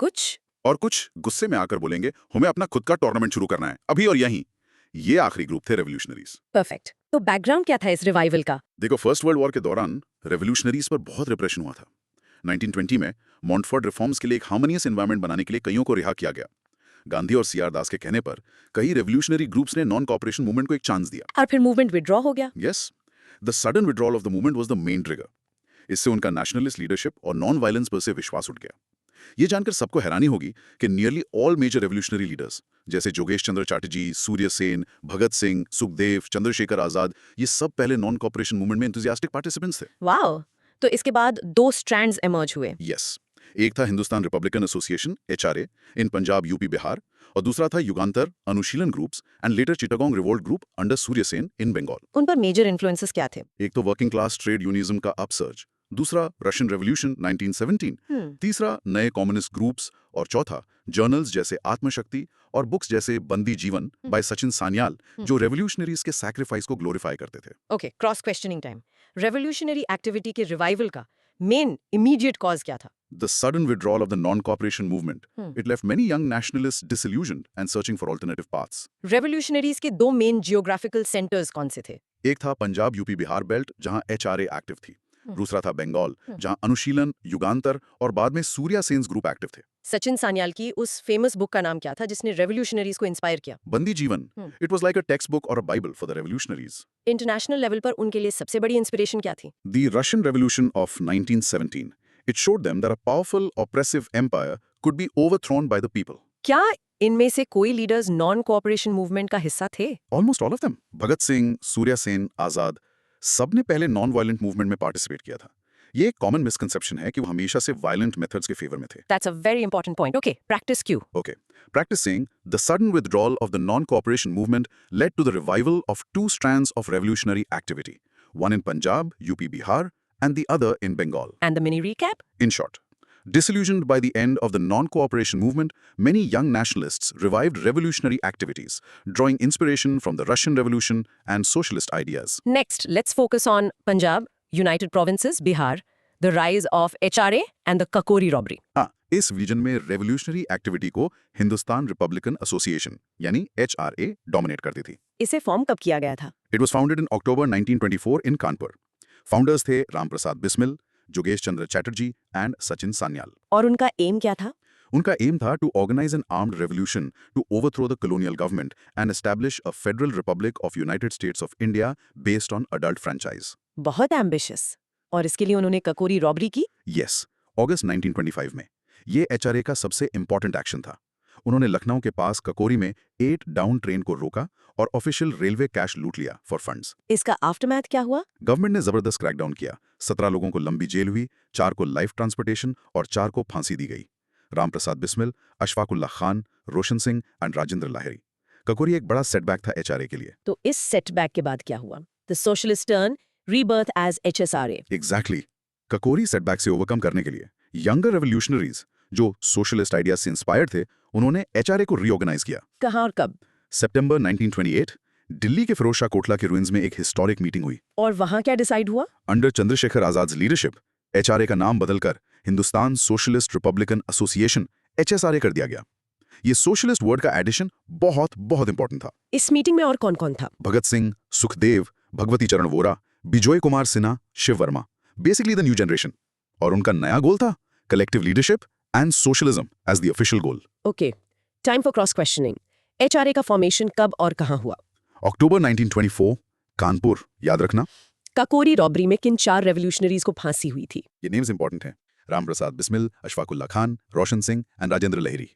कुछ गुस्से में आकर बोलेंगे हमें अपना खुद का टूर्नामेंट शुरू करना है अभी और यहीं. ये आखिरी ग्रुप थे रेवोल्यूशनरीज. परफेक्ट. तो बैकग्राउंड क्या था इस रिवाइवल का? देखो, फर्स्ट वर्ल्ड वॉर के दौरान रेवोल्यूशनरीज पर बहुत रिप्रेशन हुआ था. 1920 में मॉन्टफोर्ड रिफॉर्म्स के लिए एक हार्मोनियस एनवायरनमेंट बनाने के लिए कईयों को रिहा किया गया. गांधी और CR दास के कहने पर कई रेवोल्यूशनरी ग्रुप्स ने नॉन कॉपरेशन मूवमेंट को एक चांस दिया. और फिर मूवमेंट विड्रॉ हो गया. Yes, the sudden withdrawal of the movement was the main trigger. इससे उनका नेशनलिस्ट लीडरशिप और नॉन वायलेंस पर से विश्वास उठ गया. ये जानकर सबको हैरानी होगी कि nearly all major revolutionary leaders जैसे जोगेश चंद्र चैटर्जी, सूर्य सेन, भगत सिंह, सुखदेव, चंद्रशेखर आजाद, ये सब पहले नॉन कॉपरेशन मूवमेंट में एंथुसियास्टिक पार्टिसिपेंट्स थे. वाओ. तो इसके बाद 2 स्ट्रैंड्स इमर्ज हुए. यस, एक था Hindustan republican association HRA in Punjab UP Bihar और दूसरा था Yugantar Anushilan groups and later Chittagong revolt group under Surya Sen in Bengal. उन पर मेजर इन्फ्लुएंसेस क्या थे? एक तो वर्किंग क्लास ट्रेड यूनिज्म का अपसर्ज, दूसरा रशियन रेवोल्यूशन 1917, तीसरा नए कम्युनिस्ट ग्रुप्स और चौथा जर्नल्स जैसे आत्मशक्ति और बुक्स जैसे बंदी जीवन बाय सचिन सान्याल जो रेवोल्यूशनरीज के सैक्रिफाइस को ग्लोरीफाई करते थे। Okay, cross questioning time. Revolutionary activity के रिवाइवल का मेन इमीडिएट कॉज क्या था? The sudden withdrawal of the non-cooperation movement. It left many young nationalists disillusioned and searching for alternative paths. Revolutionaries के दो main geographical centres कौन से थे? एक था पंजाब यूपी बिहार बेल्ट जहां HRA एक्टिव थी, दूसरा था बंगाल जहां अनुशीलन, युगांतर और बाद में सूर्या सेन्स ग्रुप एक्टिव थे। सचिन सान्याल की उस फेमस बुक का नाम क्या था जिसने रेवोल्यूशनरीज को इंस्पायर किया? बंदी जीवन। It was like a textbook or a bible for the revolutionaries. International level पर उनके लिए सबसे बड़ी इंस्पिरेशन क्या थी? The Russian Revolution of 1917. It showed them that a powerful, oppressive empire could be overthrown by the people. क्या इनमें से कोई लीडर्स नॉन कोऑपरेशन मूवमेंट का हिस्सा थे? Almost all of them. Bhagat Singh, Surya Sen, आजाद, सबने पहले नॉन वायलेंट मूवमेंट में पार्टिसिपेट किया था। ये एक कॉमन मिसकंसेप्शन है कि वो हमेशा से वायलेंट मेथड्स के फेवर में थे। That's a very important point. Okay, practice cue. Okay. Practicing, the sudden withdrawal of the non-cooperation movement led to the revival of two strands of revolutionary activity, one in Punjab, UP, Bihar, and the other in Bengal. And the mini recap? In short, disillusioned by the end of the non-cooperation movement, many young nationalists revived revolutionary activities, drawing inspiration from the Russian Revolution and socialist ideas. Next, let's focus on Punjab, United Provinces, Bihar, the rise of HRA and the Kakori robbery. हाँ, इस vision में revolutionary activity को Hindustan republican association यानी HRA dominate करती थी। इसे form कब किया गया था? It was founded in October 1924 in Kanpur. Founders थे राम प्रसाद बिस्मिल, जोगेश चंद्र चैटर्जी एंड सचिन सान्याल। और उनका एम क्या था? उनका एम था to organise an armed revolution to overthrow the colonial government and establish a federal republic of United States of India based on adult franchise. बहुत ambitious. और इसके लिए उन्होंने ककोरी रॉबरी की? यस, अगस्त 1925 में। ये HRA का सबसे इंपॉर्टेंट एक्शन था। उन्होंने लखनऊ के पास ककोरी में 8 डाउन ट्रेन को रोका और ऑफिशियल रेलवे कैश लूट लिया फॉर फंड्स। इसका आफ्टरमैथ क्या हुआ? गवर्नमेंट ने जबरदस्त क्रैकडाउन किया। 17 लोगों को लंबी जेल हुई, 4 को लाइफ ट्रांसपोर्टेशन और 4 को फांसी दी गई। राम प्रसाद बिस्मिल, अशफाकुल्ला खान, रोशन सिंह एंड राजेंद्र लाहिरी। ककोरी एक बड़ा सेटबैक था HRA के लिए। तो इस सेटबैक के बाद क्या हुआ? The socialist turn, rebirth as HSRA। Exactly. Kakori setback से ओवरकम करने के लिए यंगर रेवोल्यूशनरीज जो सोशलिस्ट आइडियाज से इंस्पायर्ड थे, उन्होंने HRA को रीऑर्गेनाइज किया। कहाँ और कब? सितंबर 1928 दिल्ली के फिरोज शाह कोटला के रुइंस में एक हिस्टोरिक मीटिंग हुई। और वहां क्या डिसाइड हुआ? Under Chandrashekhar Azad leadership HRA का नाम बदलकर Hindustan socialist Republican association HSRA कर दिया गया। ये सोशलिस्ट वर्ड का एडिशन बहुत बहुत इंपॉर्टेंट था। इस मीटिंग में और कौन कौन था? Bhagat Singh, Sukhdev, Bhagwati Charan Vohra, Bijoy Kumar Sinha, Shiv Verma, basically the new generation. और उनका नया गोल था collective leadership and socialism as the official goal. Okay, time for cross questioning. HRA का फॉर्मेशन कब और कहाँ हुआ? अक्टूबर 1924, कानपुर, याद रखना। काकोरी रॉबरी में किन 4 रेवोल्यूशनरीज को फांसी हुई थी? ये नेम्स इंपॉर्टेंट हैं। राम प्रसाद बिस्मिल, अशफाकुल्ला खान, रोशन सिंह एंड राजेंद्र लहिरी।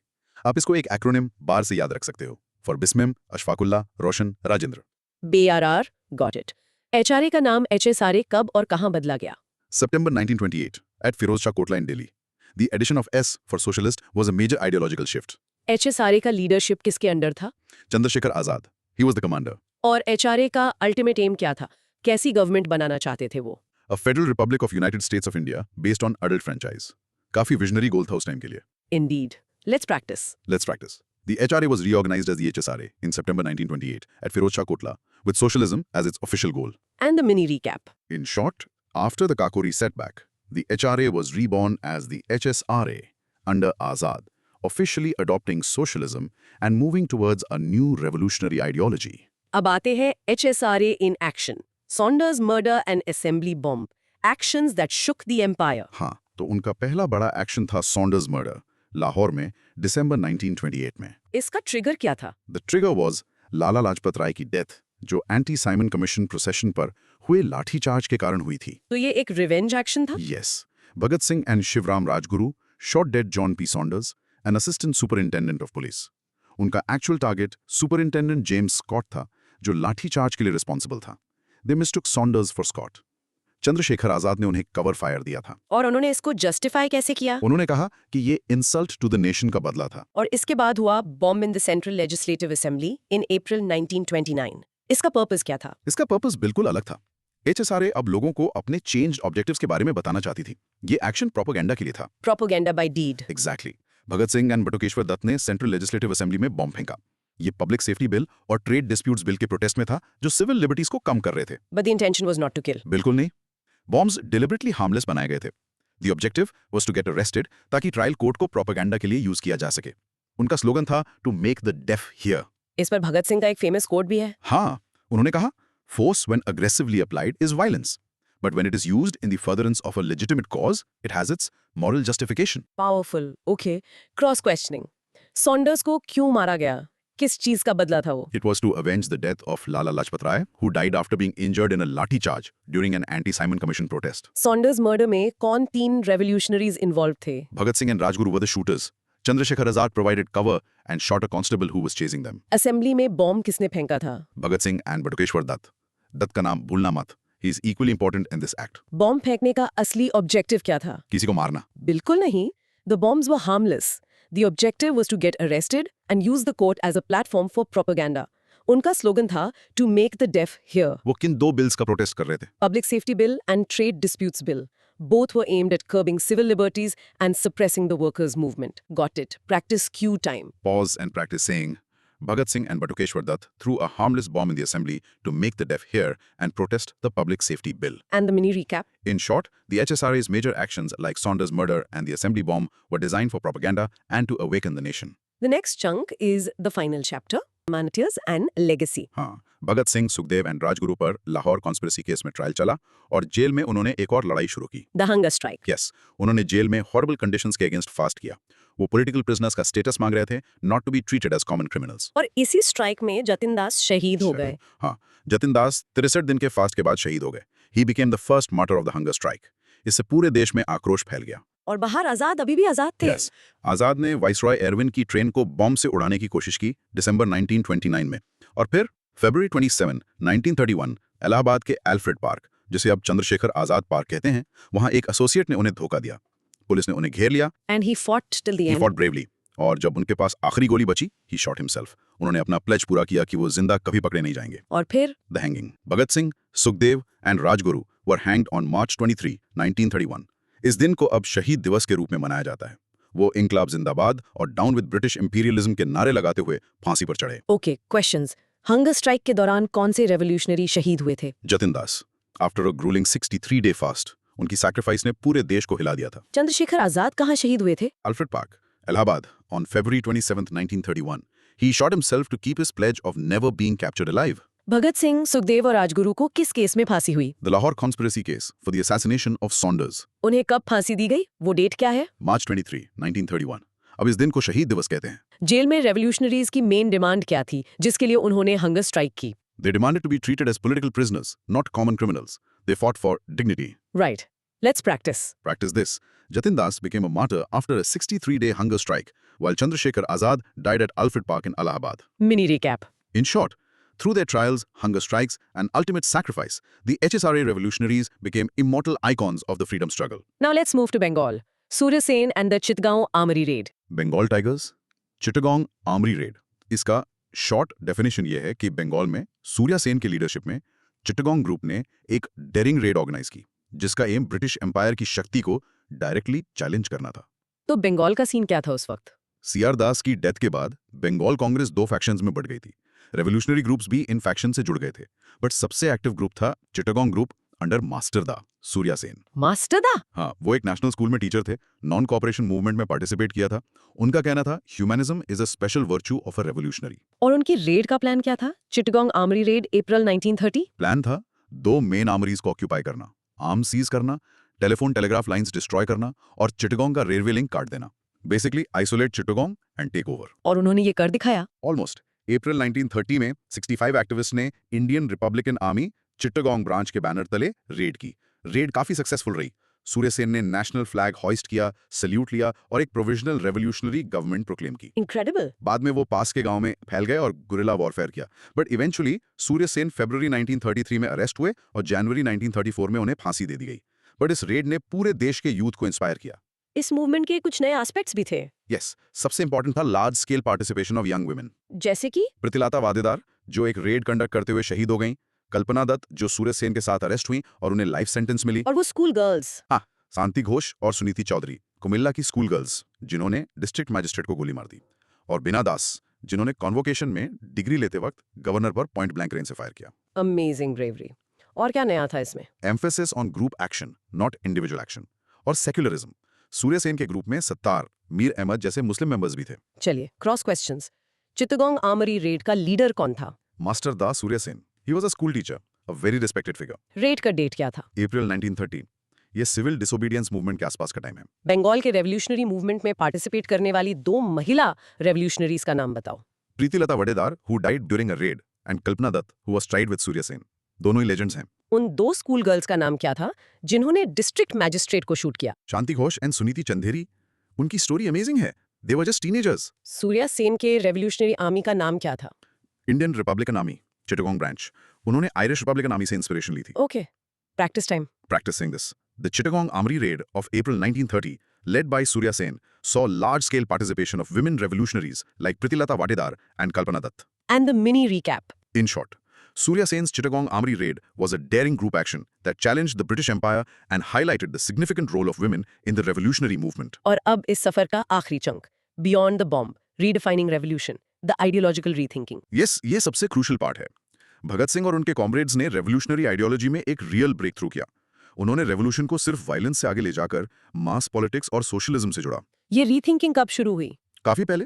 आप इसको एक एक्रोनिम बार से याद रख सकते हो। Four Bismil, Ashfaqulla, Roshan, Rajendra. BRR, got it. HRA का नाम HSRA कब और कहाँ बदला गया? September 1928 at Firoz Shah Kotla in Delhi. The addition of S for socialist was a major ideological shift. HSRA का लीडरशिप किसके अंडर था? Chandrasekhar Azad. He was the commander. और HRA का अल्टीमेट एम क्या था? कैसी गवर्नमेंट बनाना चाहते थे वो? A Federal Republic of United States of India based on adult franchise. काफी विजनरी गोल था उस टाइम के लिए। Indeed. Let's practice. Let's practice. The HRA was reorganized as the HSRA in September 1928 at Firoz Shah Kotla with socialism as its official goal. And the mini recap. In short, after the Kakori setback, the HRA was reborn as the HSRA under Azad, officially adopting socialism and moving towards a new revolutionary ideology. अब आते हैं HSRA in action. Saunders murder and assembly bomb. Actions that shook the empire. हाँ, तो उनका पहला बड़ा action था Saunders murder, Lahore में दिसंबर 1928 में। इसका ट्रिगर क्या था? The trigger was लाला लाजपत राय की डेथ, जो एंटी साइमन कमीशन प्रोसेशन पर हुए लाठीचार्ज के कारण हुई थी। तो ये एक रिवेंज एक्शन था? Yes. Bhagat Singh and Shivram Rajguru shot dead John P. Saunders, an assistant superintendent of police. उनका actual target superintendent James Scott था, जो लाठीचार्ज के लिए रिस्पॉन्सिबल था। They mistook Saunders for Scott. Chandrashekhar Azad ने उन्हें कवर फायर दिया था। और उन्होंने इसको जस्टिफाई कैसे किया? उन्होंने कहा कि ये इंसल्ट टू द नेशन का बदला था। और इसके बाद हुआ bomb in the central legislative assembly in April 1929। इसका पर्पस क्या था? इसका पर्पस बिल्कुल अलग था। HSRA अब लोगों को अपने चेंज्ड ऑब्जेक्टिव्स के बारे में बताना चाहती थी। ये एक्शन प्रोपेगेंडा के लिए था। Propaganda by deed. Exactly. Bhagat Singh and Batukeshwar Dutt ने सेंट्रल लेजिस्लेटिव असेंबली में बॉम्ब फेंका। ये पब्लिक सेफ्टी बिल और ट्रेड डिस्प्यूट्स बिल के प्रोटेस्ट में था, जो सिविल लिबर्टीज को कम कर रहे थे। But the intention was not to kill. बिल्कुल नहीं। बॉम्ब्स डिलिबरेटली हार्मलेस बनाए गए थे। The objective was to get arrested, ताकि ट्रायल कोर्ट को प्रोपेगेंडा के लिए यूज किया जा सके। उनका स्लोगन था to make the deaf hear. इस पर भगत सिंह का एक फेमस कोट भी है। हाँ, उन्होंने कहा, force when aggressively applied is violence, but when it is used in the furtherance of a legitimate cause it has its moral justification. Powerful. Okay, cross questioning. Saunders को क्यों मारा गया? किस चीज का बदला था वो? It was to avenge the death of Lala Lajpat Rai, who died after being injured in a lathi charge during an anti-Simon Commission protest. Saunders murder में कौन 3 रेवोल्यूशनरीज इन्वॉल्व थे? Bhagat Singh and Rajguru were the shooters. Chandrasekhar Azad provided cover and shot a constable who was chasing them. Assembly में bomb किसने फेंका था? Bhagat Singh and Batukeshwar Dutt. Dutt का नाम भूलना मत. He is equally important in this act. Bomb फेंकने का असली ऑब्जेक्टिव क्या था? किसी को मारना. बिल्कुल नहीं। The bombs were harmless. The objective was to get arrested and use the court as a platform for propaganda. उनका स्लोगन था to make the deaf hear. वो किन 2 बिल्स का प्रोटेस्ट कर रहे थे? Public Safety Bill and Trade Disputes Bill. Both were aimed at curbing civil liberties and suppressing the workers' movement. Got it. Practice Q time. Pause and practice saying, Bhagat Singh and Batukeshwar Dutt threw a harmless bomb in the assembly to make the deaf hear and protest the Public Safety Bill. And the mini recap. In short, the HSRA's major actions like Saunders' murder and the assembly bomb were designed for propaganda and to awaken the nation. The next chunk is the final chapter, Manatiyas and Legacy. हाँ, Bhagat Singh, Sukhdev and Rajguru पर Lahore conspiracy case में trial चला और jail में उन्होंने एक और लड़ाई शुरू की। The Hunger Strike. Yes, उन्होंने जेल में हॉरिबल कंडीशंस के अगेंस्ट फास्ट किया। वो पॉलिटिकल प्रिजनर्स का स्टेटस मांग रहे थे, not to be treated as common criminals. और इसी स्ट्राइक में जतिन दास शहीद हो गए। हाँ, जतिन दास 63 दिन के फास्ट के बाद शहीद हो गए। He became the first martyr of the hunger strike. इससे पूरे देश में आक्रोश फैल गया। और बाहर आजाद अभी भी आजाद थे। Yes, आजाद ने वाइसरॉय एरविन की ट्रेन को बॉम्ब से उड़ाने की कोशिश की दिसंबर 1929 में, और फिर फरवरी 27, 1931 इलाहाबाद के एल्फ्रेड पार्क, जिसे अब चंद्रशेखर आजाद पार्क कहते हैं, वहां एक एसोसिएट ने उन्हें धोखा दिया। पुलिस ने उन्हें घेर लिया। And he fought till the He end. fought bravely, और जब उनके पास आखिरी गोली बची, he shot himself. उन्होंने अपना प्लेज पूरा किया कि वो जिंदा कभी पकड़े नहीं जाएंगे। और फिर The hanging. Bhagat Singh, Sukhdev and Rajguru were hanged on March 23, 1931. इस दिन को अब शहीद दिवस के रूप में मनाया जाता है। वो इंकलाब जिंदाबाद और डाउन विद ब्रिटिश इंपीरियलिज्म के नारे लगाते हुए फांसी पर चढ़े। Okay, questions. हंगर स्ट्राइक के दौरान कौन से रेवोल्यूशनरी शहीद हुए थे? Jatin Das, after a gruelling 63-day fast, उनकी सैक्रिफाइस ने पूरे देश को हिला दिया था। चंद्रशेखर आजाद कहाँ शहीद हुए थे? Alfred park, Allahabad, on February 27, 1931. He shot himself to keep his pledge of never being captured alive. Bhagat Singh, Sukhdev और राजगुरु को किस केस में फांसी हुई? The Lahore conspiracy case for the assassination of Saunders. उन्हें कब फांसी दी गई? वो डेट क्या है? March 23, 1931. अब इस दिन को शहीद दिवस कहते हैं। जेल में रेवोल्यूशनरीज की मेन डिमांड क्या थी, जिसके लिए उन्होंने हंगर स्ट्राइक की? They demanded to be treated as political prisoners, not common criminals. They fought for dignity. Right, let's practice. Practice this. Jatin Das became a martyr after a 63-day hunger strike, while Chandrasekhar Azad died at Alfred Park in Allahabad. Mini recap. In short, through their trials, hunger strikes, and ultimate sacrifice, the HSRA revolutionaries became immortal icons of the freedom struggle. Now let's move to Bengal. Surya Sen and the Chittagaon Armory Raid. Bengal Tigers, Chittagong Armory Raid. इसका short definition ये है कि बंगाल में सूर्या सेन के leadership में Chittagong group ने एक daring red organise की, जिसका एम ब्रिटिश एम्पायर की शक्ति को डायरेक्टली चैलेंज करना था। तो बंगाल का सीन क्या था उस वक्त? सीआर दास की डेथ के बाद बंगाल कांग्रेस 2 फैक्शंस में बढ़ गई थी। रेवोल्यूशनरी ग्रुप्स भी इन फैक्शन से जुड़ गए थे, बट सबसे एक्टिव ग्रुप था चिट्टागोंग ग्रुप अंडर मास्टर दा सूर्या सेन। मास्टर दा? हाँ, वो एक नेशनल स्कूल में टीचर थे, नॉन कॉपरेशन मूवमेंट में पार्टिसिपेट किया था। उनका कहना था humanism is a special virtue of a revolutionary. और उनकी रेड का प्लान क्या था? Chittagong armoury raid April 1930। Plan था 2 मेन आर्मरीज को ऑक्यूपाई करना, आर्म सीज करना, टेलीफोन टेलीग्राफ लाइंस डिस्ट्रॉय करना और चिट्टागोंग का रेलवे लिंक काट देना। Basically isolate Chittagong and take over. और उन्होंने ये कर दिखाया। ऑलमोस्ट। अप्रैल 1930 में 65 एक्टिविस्ट ने Indian republican army Chittagong branch के बैनर तले रेड की। रेड काफी सक्सेसफुल रही। सूर्य सेन ने नेशनल फ्लैग हॉइस्ट किया, सल्यूट लिया और एक प्रोविजनल रेवोल्यूशनरी गवर्नमेंट प्रोक्लेम की। Incredible. बाद में वो पास के गांव में फैल गए और गुरिल्ला वॉरफेयर किया। बट इवेंचुअली सूर्य सेन फरवरी 1933 में अरेस्ट हुए और जनवरी 1934 में उन्हें फांसी दे दी गई। बट इस रेड ने पूरे देश के यूथ को इंस्पायर किया। इस मूवमेंट के कुछ नए एस्पेक्ट्स भी थे, यस, सबसे इंपॉर्टेंट था large scale participation of young women. जैसे कि प्रीतिलता वादेदार, जो एक रेड कंडक्ट करते हुए शहीद हो गईं, कल्पना दत्त, जो सूर्य सेन के साथ अरेस्ट हुई और उन्हें लाइफ सेंटेंस मिली, और वो स्कूल गर्ल्स। हाँ, शांति घोष और सुनीति चौधरी, कुमिल्ला की स्कूल गर्ल्स, जिन्होंने डिस्ट्रिक्ट मैजिस्ट्रेट को गोली मार दी, और बिना दास, जिन्होंने कॉन्वोकेशन में डिग्री लेते वक्त गवर्नर पर पॉइंट ब्लैंक रेंज से फायर किया। Amazing bravery. और क्या नया था इसमें? Emphasis on group action, not individual action, और सेक्युलरिज्म। सूर्य सेन के ग्रुप में सत्तार, मीर अहमद जैसे मुस्लिम मेंबर्स भी थे। चलिए, cross questions. Chittagong armoury raid का लीडर कौन था? Master da Surya Sen, he was a school teacher, a very respected figure. Raid का डेट क्या था? अप्रैल 1930। ये सिविल डिसोबीडियंस मूवमेंट के आसपास का टाइम है। बंगाल के रेवोल्यूशनरी मूवमेंट में पार्टिसिपेट करने वाली 2 महिला रेवोल्यूशनरीज का नाम बताओ। Pritilata Waddedar, who died during a raid, and Kalpana Dutta, who was tried with Surya Sen. दोनों ही लेजेंड्स हैं। उन 2 स्कूल गर्ल्स का नाम क्या था जिन्होंने डिस्ट्रिक्ट मैजिस्ट्रेट को शूट किया? शांति घोष एंड सुनीति चंदेरी। उनकी स्टोरी अमेजिंग है। They were just teenagers. Surya Sen के रेवोल्यूशनरी आर्मी का नाम क्या था? Indian republican army, Chittagong branch. उन्होंने आयरिश रिपब्लिकन आर्मी से इंस्पिरेशन ली थी। Okay, practice time. Practicing this, the Chittagong Armory Raid of April 1930, led by Surya Sen, saw large-scale participation of women revolutionaries like Pritilata Vatidar and Kalpana Dutt. And the mini recap. In short, Surya Sen's Chittagong Armory Raid was a daring group action that challenged the British Empire and highlighted the significant role of women in the revolutionary movement. और अब इस सफर का आखिरी chunk, Beyond the Bomb, Redefining Revolution, the Ideological Rethinking. Yes, ये सबसे crucial part है। भगत सिंह और उनके कॉमरेड्स ने रेवोल्यूशनरी आइडियोलॉजी में एक रियल ब्रेक थ्रू किया। उन्होंने रेवोल्यूशन को सिर्फ वायलेंस से आगे ले जाकर मास पॉलिटिक्स और सोशलिज्म से जुड़ा। ये रीथिंकिंग कब शुरू हुई? काफी पहले,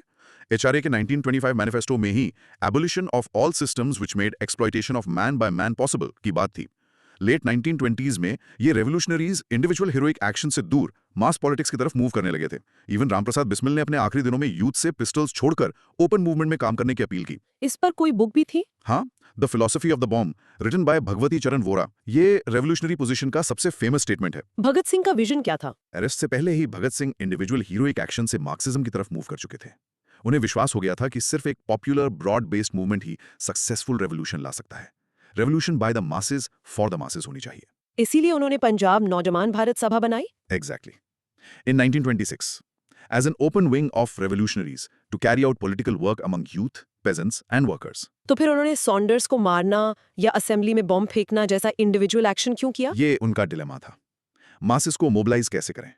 एचआरए के 1925 मैनिफेस्टो में ही abolition of all systems which made exploitation of man by man possible की बात थी। लेट 1920s में ये रेवोल्यूशनरीज इंडिविजुअल हीरोइक एक्शन से दूर मास पॉलिटिक्स की तरफ मूव करने लगे थे। इवन रामप्रसाद बिस्मिल ने अपने आखिरी दिनों में यूथ से पिस्टल्स छोड़कर ओपन मूवमेंट में काम करने की अपील की। इस पर कोई बुक भी थी? हाँ, the philosophy of the bomb, written by Bhagwati Charan Vohra. ये रेवोल्यूशनरी पोजीशन का सबसे फेमस स्टेटमेंट है। भगत सिंह का विजन क्या था? अरेस्ट से पहले ही Bhagat Singh individual heroic action से मार्क्सिज्म की तरफ मूव कर चुके थे। उन्हें विश्वास हो गया था कि सिर्फ एक पॉपुलर ब्रॉड बेस्ड मूवमेंट ही सक्सेसफुल रेवोल्यूशन ला सकता है। Revolution by the masses for the masses होनी चाहिए। इसीलिए उन्होंने पंजाब नौजवान भारत सभा बनाई। Exactly. In 1926, as an open wing of revolutionaries to carry out political work among youth, peasants and workers. तो फिर उन्होंने सॉन्डर्स को मारना या असेंबली में बॉम्ब फेंकना जैसा इंडिविजुअल एक्शन क्यों किया? ये उनका डिलेमा था। मासेस को मोबिलाइज कैसे करें?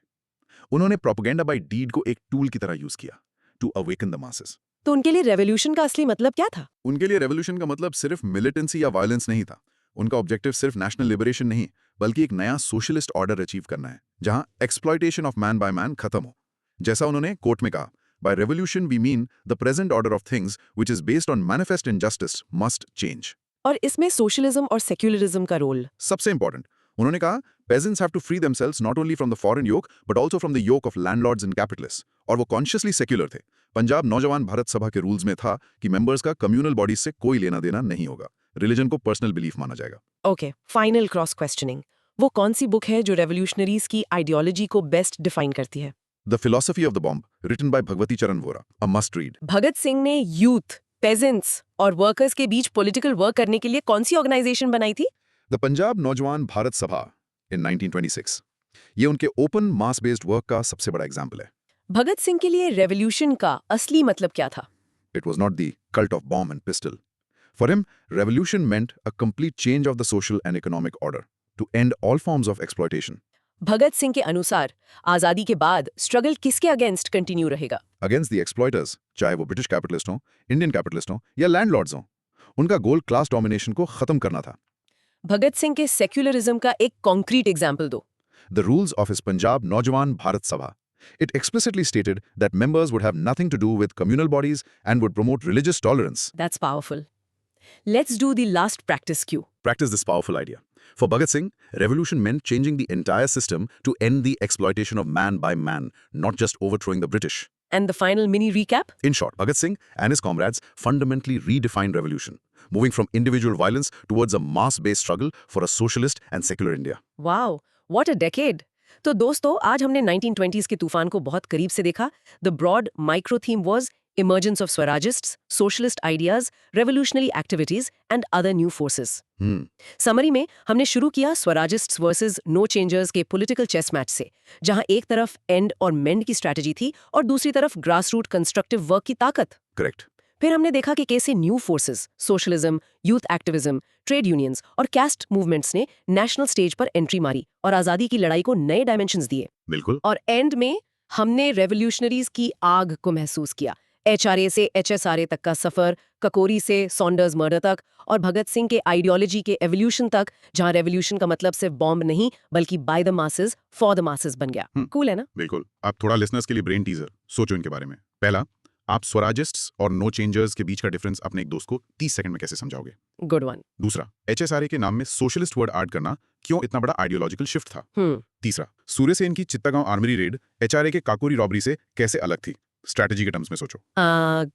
उन्होंने प्रोपेगेंडा बाय डीड को एक टूल की तरह यूज किया टू अवेकन द मासेस। तो उनके लिए रेवोल्यूशन का असली मतलब क्या था? उनके लिए रेवोल्यूशन का मतलब सिर्फ मिलिटेंसी या वायलेंस नहीं था। उनका ऑब्जेक्टिव सिर्फ नेशनल लिबरेशन नहीं, बल्कि एक नया सोशलिस्ट ऑर्डर अचीव करना है, जहां exploitation of man by man खत्म हो। जैसा उन्होंने कोर्ट में कहा, by revolution we mean the present order of things which is based on manifest injustice must change. और इसमें सोशलिज्म और सेक्युलरिज्म का रोल सबसे इंपॉर्टेंट, उन्होंने कहा peasants have to free themselves not only from the foreign yoke but also from the yoke of landlords and capitalists। और वो consciously secular थे। पंजाब नौजवान भारत सभा के रूल्स में था कि मेंबर्स का कम्युनल बॉडीज से कोई लेना देना नहीं होगा। रिलीजन को पर्सनल बिलीफ माना जाएगा। Okay, final cross questioning. वो कौन सी बुक है जो रेवोल्यूशनरीज की आइडियोलॉजी को बेस्ट डिफाइन करती है? The philosophy of the bomb, written by Bhagwati Charan Vohra, a must read. Bhagat Singh ने यूथ, पेजेंट्स और वर्कर्स के बीच पॉलिटिकल वर्क करने के लिए कौन सी ऑर्गेनाइजेशन बनाई थी? द पंजाब नौजवान भारत सभा इन 1926। ये उनके ओपन मास बेस्ड वर्क का सबसे बड़ा एग्जाम्पल है। भगत सिंह के लिए रेवोल्यूशन का असली मतलब क्या था? It was not the cult of bomb and pistol. For him, revolution meant a complete change of the social and economic order to end all forms of exploitation. Bhagat Singh के अनुसार आजादी के बाद स्ट्रगल किसके अगेंस्ट कंटिन्यू रहेगा? Against the exploiters, चाहे वो British capitalist हों, इंडियन कैपिटलिस्ट हों या लैंडलॉर्ड्स हों, उनका गोल क्लास डोमिनेशन को खत्म करना था। भगत सिंह के सेक्युलरिज्म का एक कॉन्क्रीट एग्जाम्पल दो। The rules of his Punjab Naujawan Bharat Sabha. It explicitly stated that members would have nothing to do with communal bodies and would promote religious tolerance. That's powerful. Let's do the last practice cue. Practice this powerful idea. For Bhagat Singh, revolution meant changing the entire system to end the exploitation of man by man, not just overthrowing the British. And the final mini recap? In short, Bhagat Singh and his comrades fundamentally redefined revolution, moving from individual violence towards a mass-based struggle for a socialist and secular India. Wow, what a decade! तो दोस्तों आज हमने 1920s के तूफान को बहुत करीब से देखा. The broad micro theme was emergence of Swarajists, socialist ideas, revolutionary activities and other new forces. Summary में हमने शुरू किया स्वराजिस्ट्स वर्सेस नो चेंजर्स के पॉलिटिकल चेस मैच से, जहां एक तरफ एंड और मेंड की स्ट्रेटजी थी और दूसरी तरफ ग्रास रूट कंस्ट्रक्टिव वर्क की ताकत. करेक्ट. फिर हमने देखा कि कैसे new forces, socialism, youth activism, trade unions और कैस्ट मूवमेंट्स ने नेशनल स्टेज पर एंट्री मारी और आजादी की लड़ाई को नए डायमेंशंस दिए. बिल्कुल. और एंड में हमने रेवोल्यूशनरीज की आग को महसूस किया. एचआरए से एचएसआरए तक का सफर, ककोरी से सॉन्डर्स मर्डर तक और भगत सिंह के आइडियोलॉजी के एवोल्यूशन तक, जहां रेवोल्यूशन का मतलब सिर्फ बॉम्ब नहीं बल्कि by the masses for the masses बन गया. कूल है ना? बिल्कुल. आप थोड़ा लिसनर्स के लिए ब्रेन टीजर सोचो इनके बारे में. पहला, आप स्वराजिस्ट्स और नो चेंजर्स के बीच का डिफरेंस अपने एक दोस्त को 30 सेकंड में कैसे समझाओगे? Good one. दूसरा, एचएसआरए के नाम में सोशलिस्ट वर्ड ऐड करना क्यों इतना बड़ा आइडियोलॉजिकल शिफ्ट था? तीसरा, सूर्यसेन की चित्तगांव आर्मरी रेड एचआरए के काकोरी रॉबरी से कैसे अलग थी? स्ट्रैटेजी के टर्म्स में सोचो.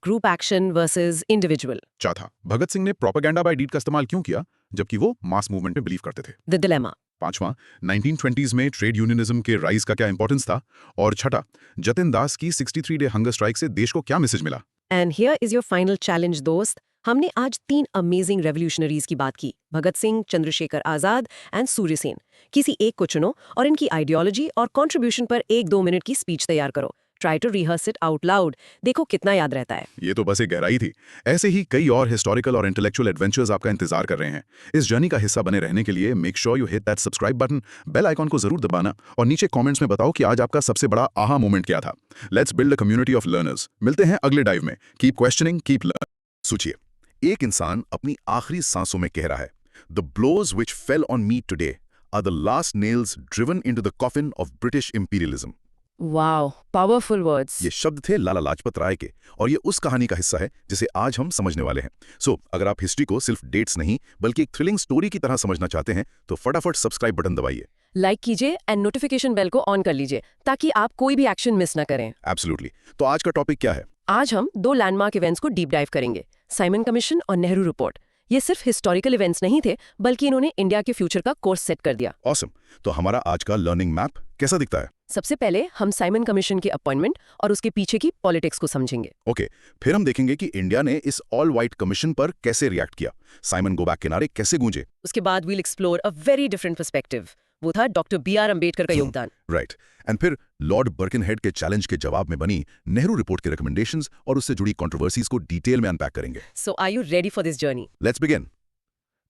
Group action versus individual. चौथा, भगत सिंह ने प्रोपेगेंडा बाय डीड का इस्तेमाल क्यों किया जबकि वो मास मूवमेंट में बिलीव करते थे? The dilemma. पांचवां, 1920s में ट्रेड यूनियनिज्म के राइज का क्या इंपॉर्टेंस था? और छठा, जतिन दास की 63 डे हंगर स्ट्राइक से देश को क्या मैसेज मिला? And here is your final challenge दोस्त. हमने आज 3 अमेजिंग रेवोल्यूशनरीज की बात की, भगत सिंह, चंद्रशेखर आजाद एंड सूर्यसेन. किसी एक को चुनो और इनकी आइडियोलॉजी और कंट्रीब्यूशन पर 1-2 मिनट की स्पीच तैयार करो. Try to rehearse it out loud. देखो कितना याद रहता है. ये तो बस एक गहराई थी. ऐसे ही कई और हिस्टोरिकल और इंटेलेक्चुअल एडवेंचर्स आपका इंतजार कर रहे हैं. इस जर्नी का हिस्सा बने रहने के लिए make sure you hit that subscribe button, bell icon को जरूर दबाना और नीचे कमेंट्स में बताओ कि आज आपका सबसे बड़ा आहा मोमेंट क्या था. Let's build a community of learners. मिलते हैं अगले डाइव में. Keep questioning, keep learning. सोचिए, एक इंसान अपनी आखिरी सांसों में कह रहा है, the blows which fell on me today are the last nails driven into the coffin of British imperialism. Wow, powerful words. ये शब्द थे लाला लाजपत राय के और ये उस कहानी का हिस्सा है जिसे आज हम समझने वाले हैं. सो अगर आप हिस्ट्री को सिर्फ डेट्स नहीं बल्कि एक थ्रिलिंग स्टोरी की तरह समझना चाहते हैं तो फटाफट सब्सक्राइब बटन दबाइए, लाइक कीजिए एंड नोटिफिकेशन बेल को ऑन कर लीजिए ताकि आप कोई भी एक्शन मिस ना करें. एब्सोल्युटली. तो आज का टॉपिक क्या है? आज हम 2 लैंडमार्क इवेंट्स को डीप डाइव करेंगे. साइमन कमीशन और नेहरू रिपोर्ट. ये सिर्फ हिस्टोरिकल इवेंट्स नहीं थे बल्कि इन्होंने इंडिया के फ्यूचर का कोर्स सेट कर दिया. ऑसम. तो हमारा आज का लर्निंग मैप कैसा दिखता है? सबसे पहले हम साइमन कमीशन के अपॉइंटमेंट और उसके पीछे की पॉलिटिक्स को समझेंगे. ओके. फिर हम देखेंगे कि इंडिया ने इस ऑल व्हाइट कमीशन पर कैसे रिएक्ट किया, साइमन गो बैक के नारे कैसे गूंजे. उसके बाद we'll explore a very different perspective. वो था डॉक्टर B.R. अम्बेडकर का योगदान. राइट. एंड फिर लॉर्ड बर्किनहेड के चैलेंज के जवाब में बनी नेहरू रिपोर्ट के रिकमेंडेशंस और उससे जुड़ी कंट्रोवर्सीज को डिटेल में अनपैक करेंगे. So are you ready for this journey? Let's begin.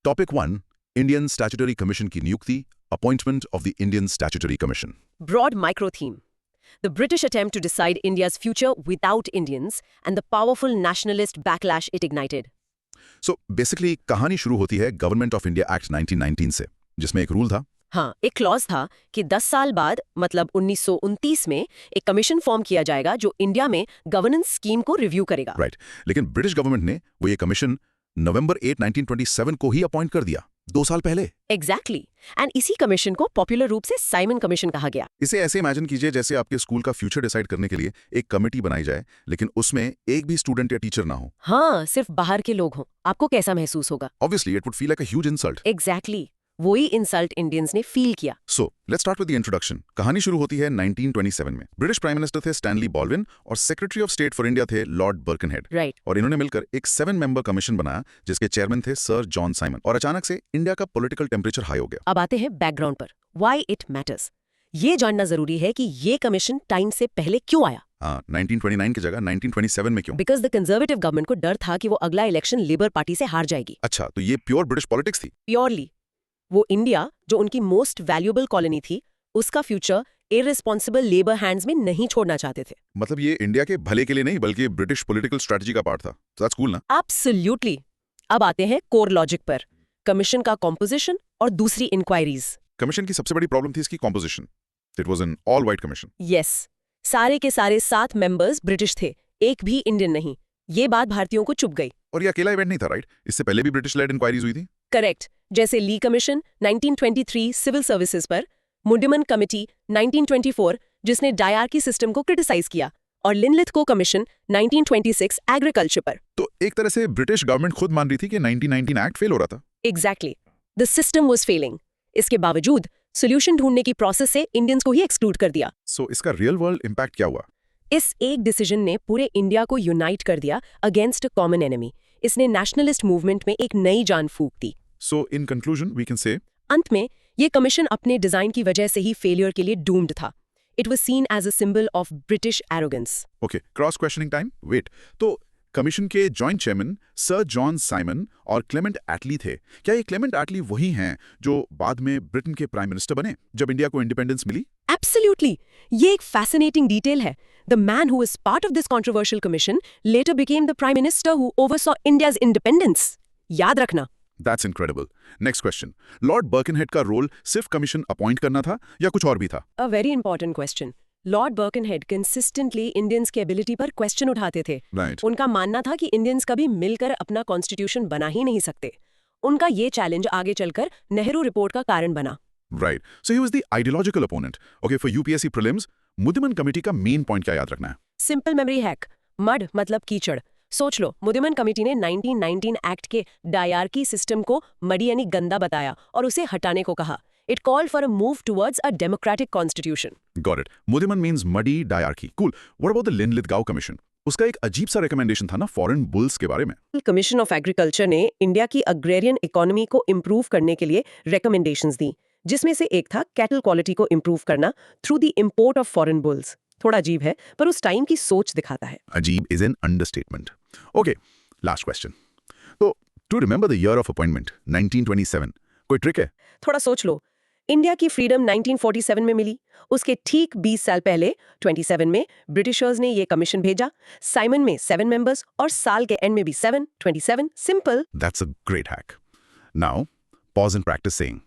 Topic 1, Indian statutory commission की नियुक्ति, appointment of the Indian statutory commission. Broad micro theme. The British attempt to decide India's future without Indians and the powerful nationalist backlash it ignited. So basically कहानी शुरू होती है government of India act 1919 से, जिसमें एक rule था. हाँ, एक क्लॉज था कि 10 साल बाद मतलब 1929 में एक कमीशन फॉर्म किया जाएगा जो इंडिया में गवर्नेंस स्कीम को रिव्यू करेगा. राइट. लेकिन ब्रिटिश गवर्नमेंट ने वो ये कमीशन नवंबर 8, 1927 को ही अपॉइंट कर दिया, 2 साल पहले. एग्जैक्टली. एंड इसी कमीशन को पॉपुलर रूप से साइमन कमीशन कहा गया. इसे ऐसे इमेजिन कीजिए जैसे आपके स्कूल का फ्यूचर डिसाइड करने के लिए एक कमेटी बनाई जाए लेकिन उसमें एक भी स्टूडेंट या टीचर ना हो. हाँ, सिर्फ बाहर के लोग हों. आपको कैसा महसूस होगा? Obviously it would feel like a huge insult. Exactly. वही इंसल्ट इंडियंस ने फील किया. सो let's start with the introduction. कहानी शुरू होती है 1927 में. ब्रिटिश प्राइम मिनिस्टर थे स्टैनली बॉल्विन और secretary of state for India थे लॉर्ड बर्किनहेड. राइट. और इन्होंने मिलकर एक 7 मेंबर कमीशन बनाया जिसके चेयरमैन थे सर जॉन साइमन. और अचानक से इंडिया का पॉलिटिकल टेम्परेचर हाई हो गया. अब आते हैं बैकग्राउंड पर. Why it matters. ये जानना जरूरी है कि ये कमीशन टाइम से पहले क्यों आया. 1929 की जगह 1927 में क्यों? बिकॉज द कंजर्वेटिव गवर्नमेंट को डर था कि वो अगला इलेक्शन लेबर पार्टी से हार जाएगी. अच्छा, तो ये प्योर ब्रिटिश पॉलिटिक्स थी. प्योरली. वो इंडिया जो उनकी मोस्ट वैल्यूएबल कॉलोनी थी उसका फ्यूचर इररिस्पॉन्सिबल लेबर हैंड्स में नहीं छोड़ना चाहते थे. मतलब ये इंडिया के भले के लिए नहीं बल्कि ब्रिटिश पॉलिटिकल स्ट्रेटजी का पार्ट था. दैट्स कूल ना? एब्सोल्युटली. अब आते हैं कोर लॉजिक पर. कमीशन का कॉम्पोजिशन और दूसरी इंक्वायरीज. कमीशन की सबसे बड़ी प्रॉब्लम थी इसकी composition. It was an all white commission. Yes. सारे के सारे 7 मेंबर्स ब्रिटिश थे, एक भी इंडियन नहीं. ये बात भारतीयों को चुभ गई. और ये अकेला इवेंट नहीं था, राइट? इससे पहले भी ब्रिटिश लेड इंक्वायरीज हुई थी. करेक्ट. जैसे ली कमीशन 1923 सिविल सर्विसेज पर, मुंडिमन कमिटी 1924 जिसने डायरकी सिस्टम को क्रिटिसाइज किया, और लिनलिथगो कमीशन 1926 एग्रीकल्चर पर. तो एक तरह से ब्रिटिश गवर्नमेंट खुद मान रही थी कि 1919 एक्ट फेल हो रहा था. Exactly. The system was failing. इसके बावजूद सोल्यूशन ढूंढने की प्रोसेस से इंडियंस को ही एक्सक्लूड कर दिया। सो इसका रियल वर्ल्ड इम्पैक्ट क्या हुआ? इस एक डिसीजन ने पूरे इंडिया को यूनाइट कर दिया अगेंस्ट अ कॉमन एनिमी। इसने नेशनलिस्ट मूवमेंट में एक नई जान फूंक दी। So in conclusion we can say अंत में ये कमीशन अपने डिजाइन की वजह से ही फेलियर के लिए डूम्ड था। It was seen as a symbol of British arrogance. Okay, cross questioning time. Wait, तो कमीशन के joint chairman sir John Simon और क्लेमेंट एटली थे। क्या ये क्लेमेंट एटली वही हैं जो बाद में ब्रिटेन के प्राइम मिनिस्टर बने जब इंडिया को इंडिपेंडेंस मिली? Absolutely. ये एक fascinating detail है। The man who was part of this controversial commission later became the prime minister who oversaw India's independence. याद रखना। That's incredible. Next question, Lord Birkenhead का role सिर्फ कमीशन अपॉइंट करना था या कुछ और भी था? A very important question. Lord Birkenhead consistently Indians की एबिलिटी पर क्वेश्चन उठाते थे। राइट। उनका मानना था कि इंडियंस कभी मिलकर अपना कॉन्स्टिट्यूशन बना ही नहीं सकते। उनका ये चैलेंज आगे चलकर नेहरू रिपोर्ट का कारण बना। Right, so he was the ideological opponent. Okay, for UPSC prelims Muddiman committee का मेन पॉइंट क्या याद रखना है? Simple memory hack. मड मतलब कीचड़। सोच लो, मुदिमन कमेटी ने 1919 एक्ट के डायरकी सिस्टम को मडी यानी गंदा बताया और उसे हटाने को कहा। It called for a move towards a democratic constitution. Got it. Mudiman means muddy diarchy. Cool. What about the Lin-Lithgow Commission? उसका एक अजीब सा रिकमेंडेशन था ना फॉरेन बुल्स के बारे में। कमीशन ऑफ एग्रीकल्चर ने इंडिया की अग्रेरियन इकोनॉमी को इम्प्रूव करने के लिए रिकमेंडेशंस दी, जिसमें से एक था कैटल क्वालिटी को इम्प्रूव करना through the import of foreign bulls. थोड़ा अजीब है पर उस टाइम की सोच दिखाता है। अजीब is an understatement. Okay, last question. तो to remember the year of appointment 1927, कोई ट्रिक है? थोड़ा सोच लो। इंडिया की फ्रीडम 1947 में मिली। उसके ठीक 20 साल पहले 27 में ब्रिटिशर्स ने ये कमीशन भेजा। साइमन में 7 मेंबर्स और साल के एंड में भी 7, 27, simple. That's a great hack. Now, pause and practice saying.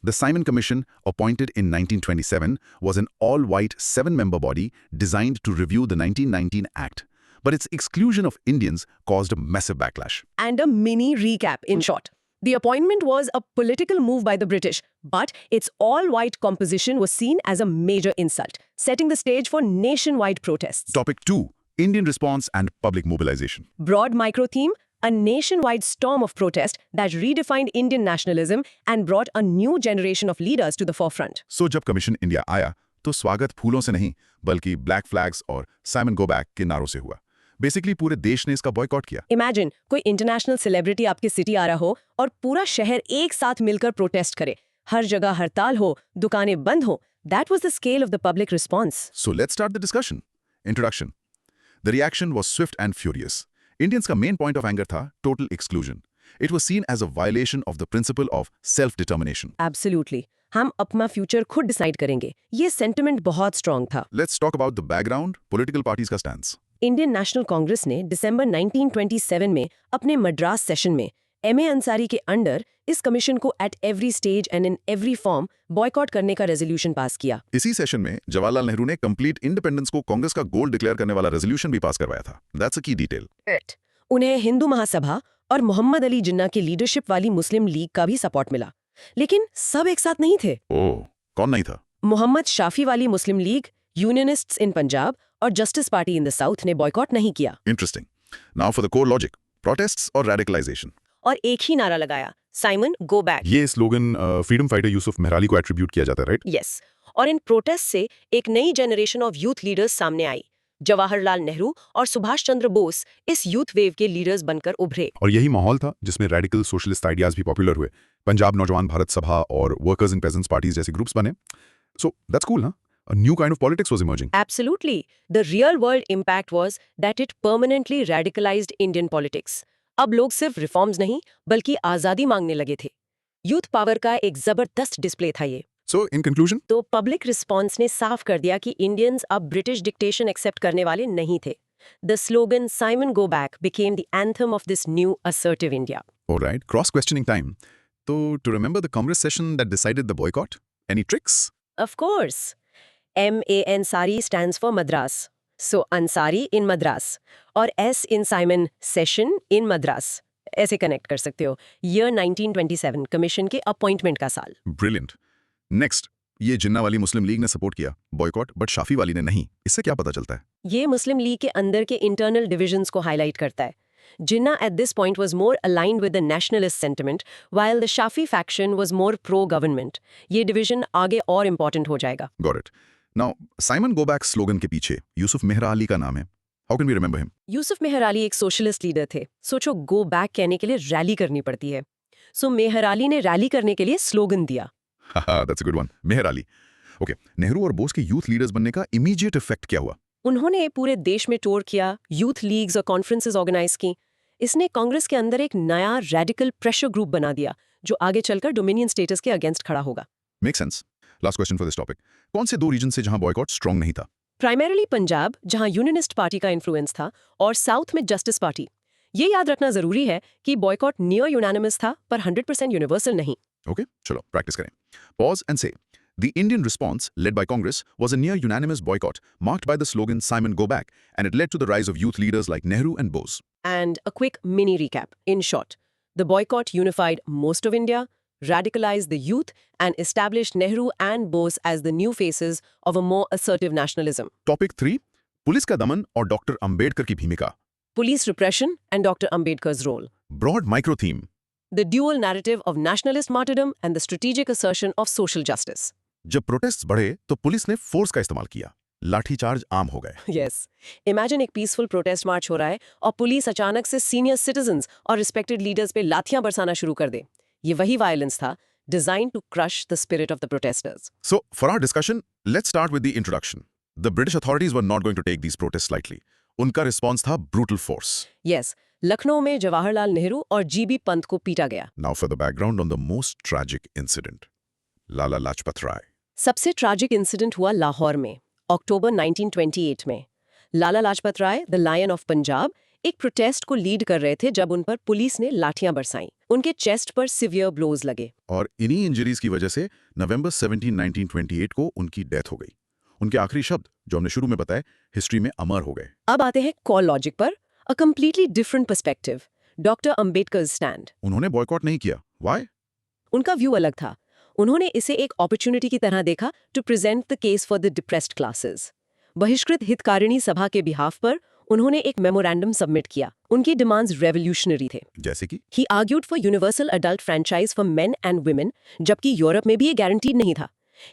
The Simon Commission, appointed in 1927, was an all-white 7-member body designed to review the 1919 Act. But its exclusion of Indians caused a massive backlash. And a mini recap in short. The appointment was a political move by the British, but its all-white composition was seen as a major insult, setting the stage for nationwide protests. Topic 2, Indian response and public mobilization. Broad micro theme, a nationwide storm of protest that redefined Indian nationalism and brought a new generation of leaders to the forefront. So जब commission India आया तो स्वागत फूलों से नहीं बल्कि black flags और Simon go back के नारों से हुआ। बेसिकली पूरे देश ने इसका बॉयकॉट किया। इमेजिन कोई इंटरनेशनल सेलिब्रिटी आपके सिटी आ रहा हो और पूरा शहर एक साथ मिलकर प्रोटेस्ट करे। हर जगह हड़ताल हो, दुकानें बंद हो। That was the scale of the public response. So let's start the discussion. Introduction. The reaction was swift and furious. Indians का main point of anger था total exclusion. It was seen as a violation of the principle of self-determination. Absolutely. हम अपना future खुद decide करेंगे। ये sentiment बहुत strong था। Let's talk about the background, political parties का stance. इंडियन नेशनल कांग्रेस ने दिसंबर 1927 में अपने मद्रास सेशन में एम.ए. अंसारी के अंडर इस कमीशन को at every stage and in every form boycott करने का रेजोल्यूशन पास किया। इसी सेशन में जवाहरलाल नेहरू ने कंप्लीट इंडिपेंडेंस को कांग्रेस का गोल डिक्लेयर करने वाला रेजोल्यूशन भी पास करवाया था। दैट्स अ की डिटेल। उन्हें हिंदू महासभा और मोहम्मद अली जिन्ना की लीडरशिप वाली मुस्लिम लीग का भी सपोर्ट मिला, लेकिन सब एक साथ नहीं थे। ओह, कौन नहीं था? मोहम्मद शाफी वाली मुस्लिम लीग, यूनियनिस्ट्स इन पंजाब और justice party in the south ने बॉयकॉट नहीं किया। Interesting. Now for the core logic, protests और रेडिकलाइजेशन। और एक ही नारा लगाया, साइमन गो बैक। ये स्लोगन फ्रीडम फाइटर यूसुफ मेहराली को एट्रीब्यूट किया जाता है, राइट? यस। और इन प्रोटेस्ट से एक नई जनरेशन ऑफ यूथ लीडर्स सामने आई। जवाहरलाल नेहरू और सुभाष चंद्र बोस इस यूथ वेव के लीडर्स बनकर उभरे। और यही माहौल था जिसमें रेडिकल सोशलिस्ट आइडियाज भी पॉपुलर हुए। पंजाब नौजवान भारत सभा और वर्कर्स एंड पेजेंट्स पार्टीज जैसे ग्रुप्स बने। सो दैट्स कूल ना? A new kind of politics was emerging. Absolutely. The real world impact was that it permanently radicalized Indian politics. अब लोग सिर्फ रिफॉर्म्स नहीं बल्कि आजादी मांगने लगे थे। यूथ पावर का एक जबरदस्त डिस्प्ले था ये। So in conclusion, तो पब्लिक रिस्पॉन्स ने साफ कर दिया कि इंडियंस अब ब्रिटिश डिक्टेशन एक्सेप्ट करने वाले नहीं थे। The slogan Simon Go Back became the anthem of this new assertive India. all right, cross questioning time. So to remember the Congress session that decided the boycott, any tricks? Of course. M.A. Ansari stands for Madras. So Ansari in Madras. और S in Simon session in Madras. ऐसे connect कर सकते हो। Year 1927 commission के appointment का साल। Brilliant. Next, ये जिन्ना वाली मुस्लिम लीग ने सपोर्ट किया बॉयकॉट, बट शाफी वाली ने नहीं। इससे क्या पता चलता है? ये मुस्लिम लीग के अंदर के इंटरनल डिविजन्स को हाईलाइट करता है। Jinnah at this point was more aligned with the nationalist sentiment, while the Shafi faction was more pro-government. ये division आगे और important हो जाएगा. Got it. Now, Simon Go Back slogan के पीछे यूसुफ मेहरा अली का नाम है. How can we remember him? Yusuf मेहर अली एक सोशलिस्ट लीडर थे. सोचो गो बैक कहने के लिए रैली करनी पड़ती है. सो मेहर अली ने रैली करने के लिए स्लोगन दिया. Haha, that's a good one. Mehar Ali. Okay, Nehru और बोस के यूथ लीडर्स बनने का इमीडिएट इफेक्ट क्या हुआ? उन्होंने पूरे देश में टूर किया, यूथ लीग्स और कॉन्फ्रेंसेस ऑर्गेनाइज की. इसने कांग्रेस के अंदर एक नया रेडिकल प्रेशर ग्रुप बना दिया जो आगे चलकर डोमिनियन स्टेटस के अगेंस्ट खड़ा होगा. Makes sense. Last question for this topic. कौन से 2 रीजन से जहां बॉयकॉट स्ट्रांग नहीं था? प्राइमरीली पंजाब, जहां यूनियनिस्ट पार्टी का इन्फ्लुएंस था, और साउथ में जस्टिस पार्टी. ये याद रखना जरूरी है कि बॉयकॉट नियर यूनानिमस था पर 100% यूनिवर्सल नहीं. Okay, चलो प्रैक्टिस करें. Pause and say. The Indian response, led by Congress, was a near-unanimous boycott marked by the slogan Simon Go Back, and it led to the rise of youth leaders like Nehru and Bose. And a quick mini recap. In short, the boycott unified most of India, radicalized the youth, and established Nehru and Bose as the new faces of a more assertive nationalism. Topic 3. Police का दमन और doctor Ambedkar की भूमिका. Police repression and Dr. Ambedkar's role. Broad micro theme. The dual narrative of nationalist martyrdom and the strategic assertion of social justice. जब protests बढ़े तो police ने force का इस्तेमाल किया. लाठीचार्ज आम हो गए. Yes. Imagine एक peaceful protest march हो रहा है और पुलिस अचानक से senior citizens और respected leaders पे लाठियां बरसाना शुरू कर दे. ये वही violence था, designed to crush the spirit of the protesters. So, for our discussion, let's start with the introduction. The British authorities were not going to take these protests lightly. उनका response था brutal force. Yes. Lucknow में जवाहरलाल नेहरू और GB Pant को पीटा गया. Now for the background on the most tragic incident. लाला लाजपत राय. सबसे tragic incident हुआ लाहौर में, अक्टूबर 1928 में. लाला लाजपत राय, द लायन ऑफ पंजाब, एक प्रोटेस्ट को लीड कर रहे थे जब उन पर पुलिस ने लाठियां बरसाईं. उनके चेस्ट पर सिवियर ब्लोज लगे. और इन्हीं इंजरीज की वजह से नवंबर 17, 1928 को उनकी डेथ हो गई. उनके आखिरी शब्द, जो हमने शुरू में बताए, हिस्ट्री में अमर हो गए. अब आते हैं कॉल लॉजिक पर, a completely different perspective. Doctor Ambedkar stand. उन्होंने बॉयकॉट नहीं किया. Why? उनका व्यू अलग था. उन्होंने इसे एक अपॉर्चुनिटी की तरह देखा to present the case for the depressed classes. Bahishkrit Hitakarini सभा के बिहाफ पर उन्होंने एक मेमोरेंडम सबमिट किया. उनकी डिमांड्स रेवोल्यूशनरी थे. जैसे कि he argued for universal adult franchise for men and women, जबकि यूरोप में भी ये गारंटीड नहीं था.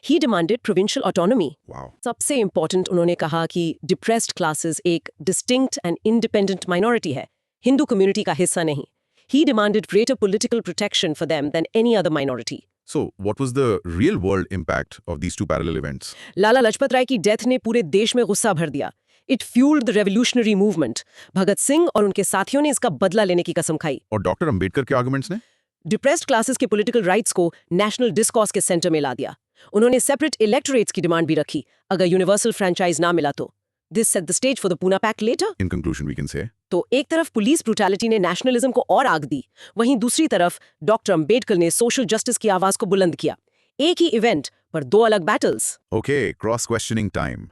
He demanded provincial autonomy. Wow. सबसे इंपॉर्टेंट उन्होंने कहा कि डिप्रेस्ड क्लासेस एक डिस्टिंक्ट एंड इंडिपेंडेंट माइनॉरिटी है, हिंदू कम्युनिटी का हिस्सा नहीं. He demanded greater political protection for them than any other minority. So, what was the real world impact of these two parallel events? Lala Lajpat Rai की death ने पूरे देश में गुस्सा भर दिया. It fuelled the revolutionary movement. Bhagat Singh और उनके साथियों ने इसका बदला लेने की कसम खाई. और डॉक्टर अंबेडकर के आर्गुमेंट्स ने डिप्रेस्ड क्लासेस के पॉलिटिकल राइट्स को नेशनल डिस्कोर्स के सेंटर में ला दिया. उन्होंने सेपरेट इलेक्टोरेट्स की डिमांड भी रखी अगर यूनिवर्सल फ्रेंचाइज ना मिला तो. This set the stage for the Poona pact later. in conclusion we can say तो एक तरफ पुलिस ब्रूटैलिटी ने नेशनलिज्म को और आग दी, वहीं दूसरी तरफ डॉक्टर अंबेडकर ने सोशल जस्टिस की आवाज को बुलंद किया. एक ही इवेंट पर 2 अलग battles. okay, cross questioning time.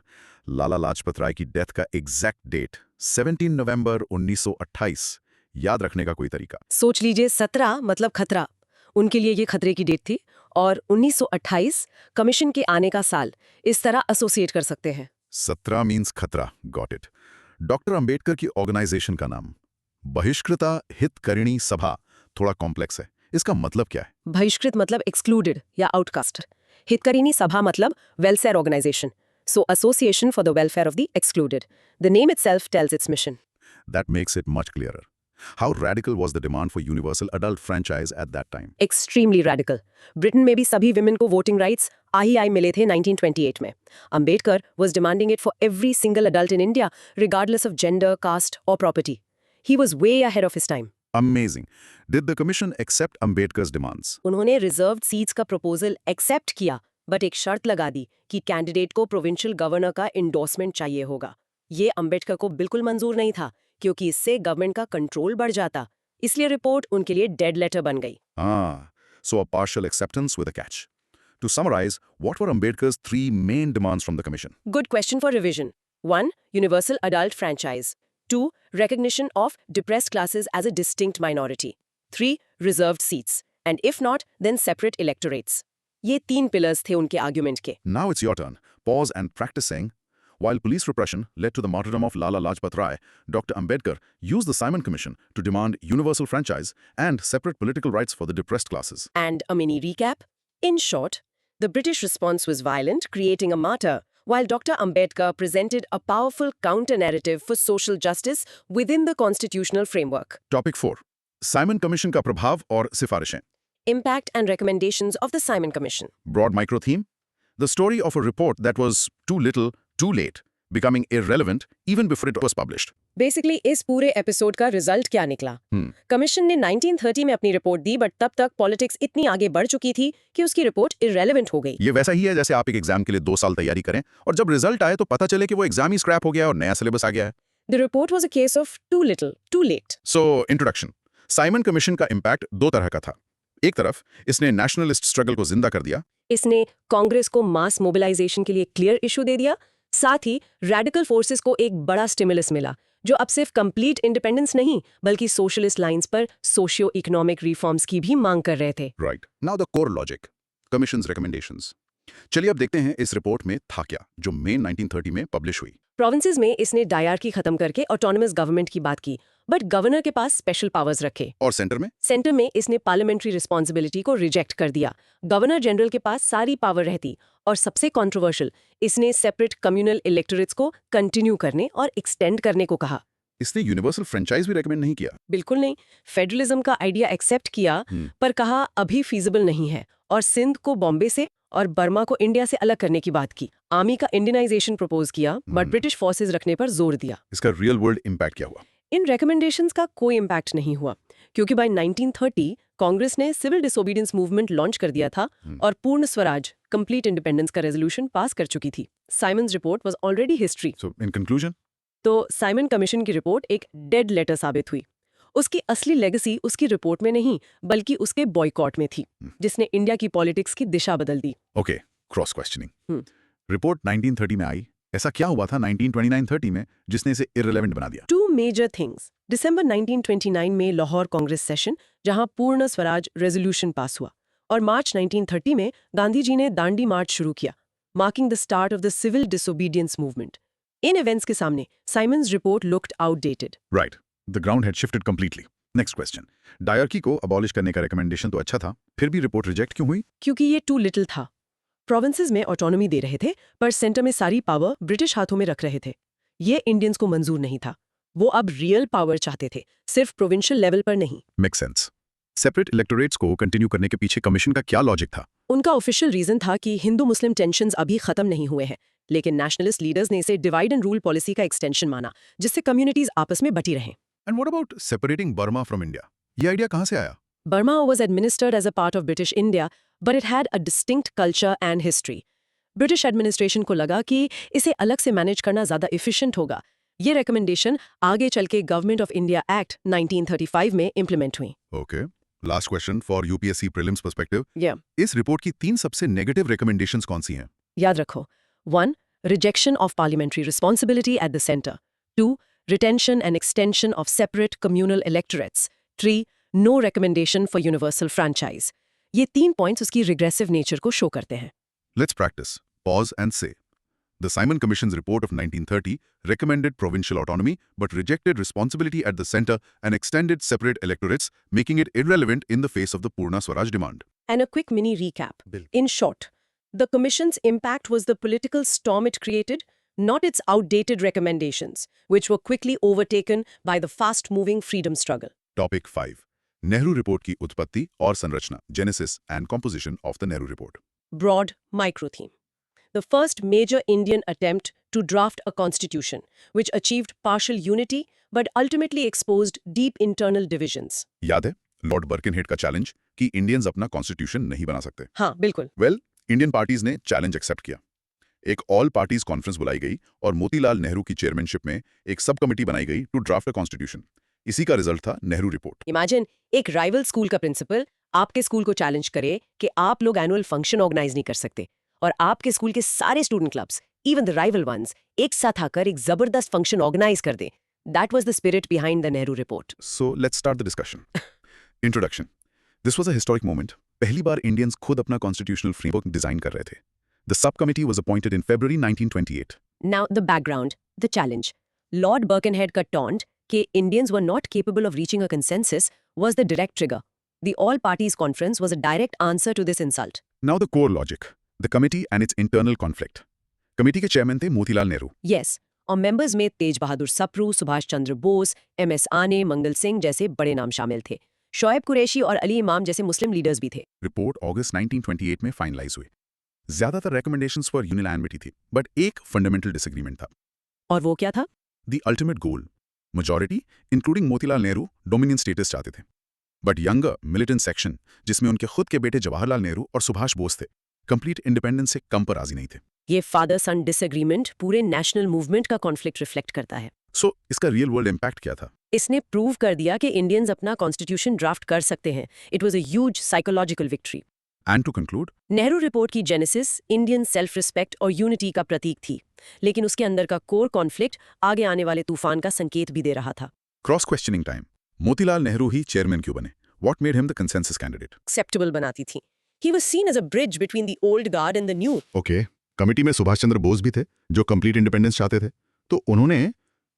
लाला लाजपत राय की डेथ का एग्जैक्ट डेट 17 नवंबर 1928. याद रखने का कोई तरीका? सोच लीजिए 17 मतलब खतरा. उनके लिए ये खतरे की डेट थी और 1928 कमीशन के आने का साल. इस तरह एसोसिएट कर सकते हैं. 17 मीन्स खतरा. Got it. डॉक्टर अंबेडकर की ऑर्गेनाइजेशन का नाम बहिष्कृता हितकारिणी सभा थोड़ा कॉम्प्लेक्स है. इसका मतलब क्या है? बहिष्कृत मतलब एक्सक्लूडेड या आउटकास्ट. हितकारिणी सभा मतलब welfare organisation. So association for the welfare of the excluded. The name itself tells its mission. That makes it much clearer. How radical was the demand for universal adult franchise at that time? Extremely radical. Britain में भी सभी women को voting rights आई मिले थे 1928 में. Ambedkar was demanding it for every single adult in India, regardless of gender, caste or property. He was way ahead of his time. Amazing. Did the commission accept Ambedkar's demands? उन्होंने reserved seats का proposal accept किया, but एक शर्त लगा दी कि candidate को provincial governor का endorsement चाहिए होगा. ये अंबेडकर को बिल्कुल मंजूर नहीं था क्योंकि इससे गवर्नमेंट का कंट्रोल बढ़ जाता. इसलिए रिपोर्ट उनके लिए डेड लेटर बन गई. So a partial acceptance with a catch. To summarize, what were Ambedkar's 3 main demands from the commission? Good question for revision. 1. Universal adult franchise. 2. Recognition of depressed classes as a distinct minority. 3. Reserved seats. And if not, then separate electorates. ये 3 pillars थे उनके argument के. Now it's your turn. Pause and practice saying, While police repression led to the martyrdom of Lala Lajpat Rai, Dr. Ambedkar used the Simon Commission to demand universal franchise and separate political rights for the depressed classes. And a mini recap. In short, the British response was violent, creating a martyr, while Dr. Ambedkar presented a powerful counter-narrative for social justice within the constitutional framework. Topic 4. Simon Commission का प्रभाव और सिफारिशें. Impact and recommendations of the Simon Commission. Broad micro theme. The story of a report that was too little, too late, becoming irrelevant even before it was published. Basically इस पूरे episode का result क्या निकला? Commission ने 1930 में अपनी report the, but तब तक पॉलिटिक्स इतनी आगे बढ़ चुकी थी कि उसकी रिपोर्ट इररेलेवेंट हो गई। ये वैसा ही है जैसे आप एक एग्जाम के लिए 2 साल तैयारी करें और जब रिजल्ट आए तो पता चले कि वो एग्जाम ही स्क्रैप हो गया और नया सिलेबस आ गया है। The report was a case of too little, too late. So, introduction. Simon commission का इम्पैक्ट 2 तरह का था। एक तरफ इसने नेशनलिस्ट स्ट्रगल को जिंदा कर दिया। इसने कांग्रेस को मास मोबिलाइजेशन के लिए क्लियर इशू दे दिया, साथ ही रेडिकल फोर्सेस को एक बड़ा स्टिमुलस मिला, जो अब सिर्फ कंप्लीट इंडिपेंडेंस नहीं बल्कि सोशलिस्ट लाइंस पर सोशियो इकोनॉमिक रिफॉर्म्स की भी मांग कर रहे थे। Right. Now the core logic, commissions recommendations. चलिए अब देखते हैं इस रिपोर्ट में था क्या, जो मई 1930 में पब्लिश हुई। प्रोविंसेस में इसने डायरकी खत्म करके ऑटोनमस गवर्नमेंट की बात की, बट गवर्नर के पास स्पेशल पावर्स रखे। और सेंटर में? सेंटर में इसने पार्लियामेंट्री रिस्पॉन्सिबिलिटी को रिजेक्ट कर दिया। गवर्नर जनरल के पास सारी पावर रहती, और सबसे कंट्रोवर्शियल, इसने सेपरेट कम्युनल इलेक्टोरेट्स को कंटिन्यू करने और एक्सटेंड करने को कहा। इसने यूनिवर्सल फ्रेंचाइज भी रेकमेंड नहीं किया? बिल्कुल नहीं। फेडरलिज्म का आइडिया एक्सेप्ट किया, पर कहा अभी फीजिबल नहीं है, और सिंध को बॉम्बे से और बर्मा को इंडिया से अलग करने की बात की। आर्मी का इंडियनाइजेशन प्रपोज किया, बट ब्रिटिश फोर्सेस रखने पर जोर दिया। इसका रियल वर्ल्ड इम्पैक्ट क्या हुआ? इन रिकमेंडेशंस का कोई इम्पैक्ट नहीं हुआ, क्योंकि बाय 1930 कांग्रेस ने सिविल डिसोबीडियंस मूवमेंट लॉन्च कर दिया था और पूर्ण स्वराज, कंप्लीट इंडिपेंडेंस का रेजोल्यूशन पास कर चुकी थी। Simons report was already history. So in conclusion, तो साइमन कमीशन की रिपोर्ट एक डेड लेटर साबित हुई। उसकी असली लेगेसी उसकी रिपोर्ट में नहीं, बल्कि उसके बॉयकॉट में थी, जिसने इंडिया की पॉलिटिक्स की दिशा बदल दी। Okay, cross questioning. रिपोर्ट 1930 में आई, ऐसा क्या हुआ था 1929-30 में जिसने इसे इररिलेवेंट बना दिया? To major things. दिसंबर 1929 में लाहौर कांग्रेस सेशन, जहां पूर्ण स्वराज रेजोल्यूशन पास हुआ, और मार्च 1930 में गांधी जी ने दांडी मार्च शुरू किया, marking the start of the civil disobedience movement. इन इवेंट्स के सामने Simon's report looked outdated. Right, the ground had shifted completely. Next question, dyarchy को अबॉलिश करने का रिकमेंडेशन तो अच्छा था, फिर भी रिपोर्ट रिजेक्ट क्यों हुई? क्योंकि ये टू लिटिल था। प्रोविंसेस में ऑटोनॉमी दे रहे थे, पर सेंटर में सारी पावर ब्रिटिश हाथों में रख रहे थे। ये इंडियंस को मंजूर नहीं था। वो अब रियल पावर चाहते थे, सिर्फ प्रोविंशियल लेवल पर नहीं। Make sense. सेपरेट इलेक्टोरेट्स को कंटिन्यू करने के पीछे कमीशन का क्या लॉजिक था? उनका ऑफिशियल रीजन था कि हिंदू मुस्लिम टेंशन्स अभी खत्म नहीं हुए हैं, लेकिन नेशनलिस्ट लीडर्स ने इसे डिवाइड एंड रूल पॉलिसी का एक्सटेंशन माना, जिससे कम्युनिटीज आपस में बटी रहें। And what about separating Burma from India? ये आइडिया कहां से आया? Burma was administered as a part of British India, but it had a distinct culture and history. British administration को लगा कि इसे अलग से मैनेज करना ज्यादा efficient होगा। ये recommendation आगे चल के Government of India Act 1935 में implement हुई। Okay, last question for UPSC prelims perspective. Yeah. इस रिपोर्ट की 3 सबसे नेगेटिव रिकमेंडेशंस कौन सी हैं? याद रखो, 1. Rejection of parliamentary responsibility at the center. 2. Retention and extension of separate communal electorates. 3. No recommendation for universal franchise. ये 3 points उसकी regressive nature को show करते हैं। Let's practice. Pause and say. The Simon Commission's report of 1930 recommended provincial autonomy but rejected responsibility at the center and extended separate electorates, making it irrelevant in the face of the Purna Swaraj demand. And a quick mini recap. In short, the Commission's impact was the political storm it created, not its outdated recommendations, which were quickly overtaken by the fast-moving freedom struggle. Topic 5. Nehru report की उत्पत्ति और संरचना, genesis and composition of the Nehru report. Broad micro theme. The first major Indian attempt to draft a constitution, which achieved partial unity but ultimately exposed deep internal divisions. याद है Lord बर्किनहेड का challenge कि Indians अपना constitution नहीं बना सकते? हाँ, बिल्कुल। वेल, इंडियन पार्टीज ने चैलेंज एक्सेप्ट किया। एक ऑल पार्टीज कॉन्फ्रेंस बुलाई गई और मोतीलाल नेहरू की चेयरमैनशिप में एक सब कमेटी बनाई गई टू ड्राफ्ट अ कॉन्स्टिट्यूशन। इसी का रिजल्ट था नेहरू रिपोर्ट। इमेजिन एक राइवल स्कूल का प्रिंसिपल आपके स्कूल को चैलेंज करे कि आप लोग एनुअल फंक्शन ऑर्गेनाइज नहीं कर सकते, और आपके स्कूल के सारे student clubs, even the rival ones, एक साथ आकर एक जबरदस्त फंक्शन ऑर्गेनाइज कर दे। That was the spirit behind the Nehru report. So let's start the discussion. Introduction. This was a historic moment. पहली बार इंडियंस खुद अपना कॉन्स्टिट्यूशनल फ्रेमवर्क डिजाइन कर रहे थे। The sub committee was appointed in February 1928, Now, the background, the challenge. Lord Birkenhead का taunt कि Indians were not capable of reaching a consensus was the direct trigger. The All Parties Conference was a direct answer to this insult. Now the core logic, the committee and its internal conflict. Committee के chairman थे Motilal Nehru. Yes, और members में तेज बहादुर Sapru, Subhash Chandra Bose, MS आने, मंगल सिंह जैसे बड़े नाम शामिल थे. शोएब कुरैशी और अली इमाम जैसे मुस्लिम लीडर्स भी थे. रिपोर्ट अगस्त 1928 में फाइनलाइज हुई. ज्यादातर रेकमेंडेशंस पर यूनिलैनिटी थी, बट एक फंडामेंटल डिसएग्रीमेंट था. और वो क्या था? The ultimate goal. Majority including Motilal Nehru dominion status चाहते थे, बट यंगर मिलिटेंट सेक्शन जिसमें उनके खुद के बेटे जवाहरलाल नेहरू और सुभाष बोस थे, कंप्लीट इंडिपेंडेंस से कम पर राजी नहीं थे. ये फादर सन डिसएग्रीमेंट पूरे नेशनल मूवमेंट का कॉन्फ्लिक्ट रिफ्लेक्ट करता है. सो इसका रियल वर्ल्ड इम्पैक्ट क्या था? इसने प्रूव कर दिया कि इंडियंस अपना कॉन्स्टिट्यूशन ड्राफ्ट कर सकते हैं. It was a huge psychological victory. And to conclude, Nehru report की जेनेसिस इंडियन सेल्फ रिस्पेक्ट और यूनिटी का प्रतीक थी, लेकिन उसके अंदर का कोर कॉन्फ्लिक्ट आगे आने वाले तूफान का संकेत भी दे रहा था. Cross questioning time. Motilal Nehru ही चेयरमैन क्यों बने? What made him the consensus candidate? Acceptable बनाती थी. He was seen as a bridge between the old guard and the new. Okay, committee में सुभाष चंद्र बोस भी थे जो कंप्लीट इंडिपेंडेंस चाहते थे, तो उन्होंने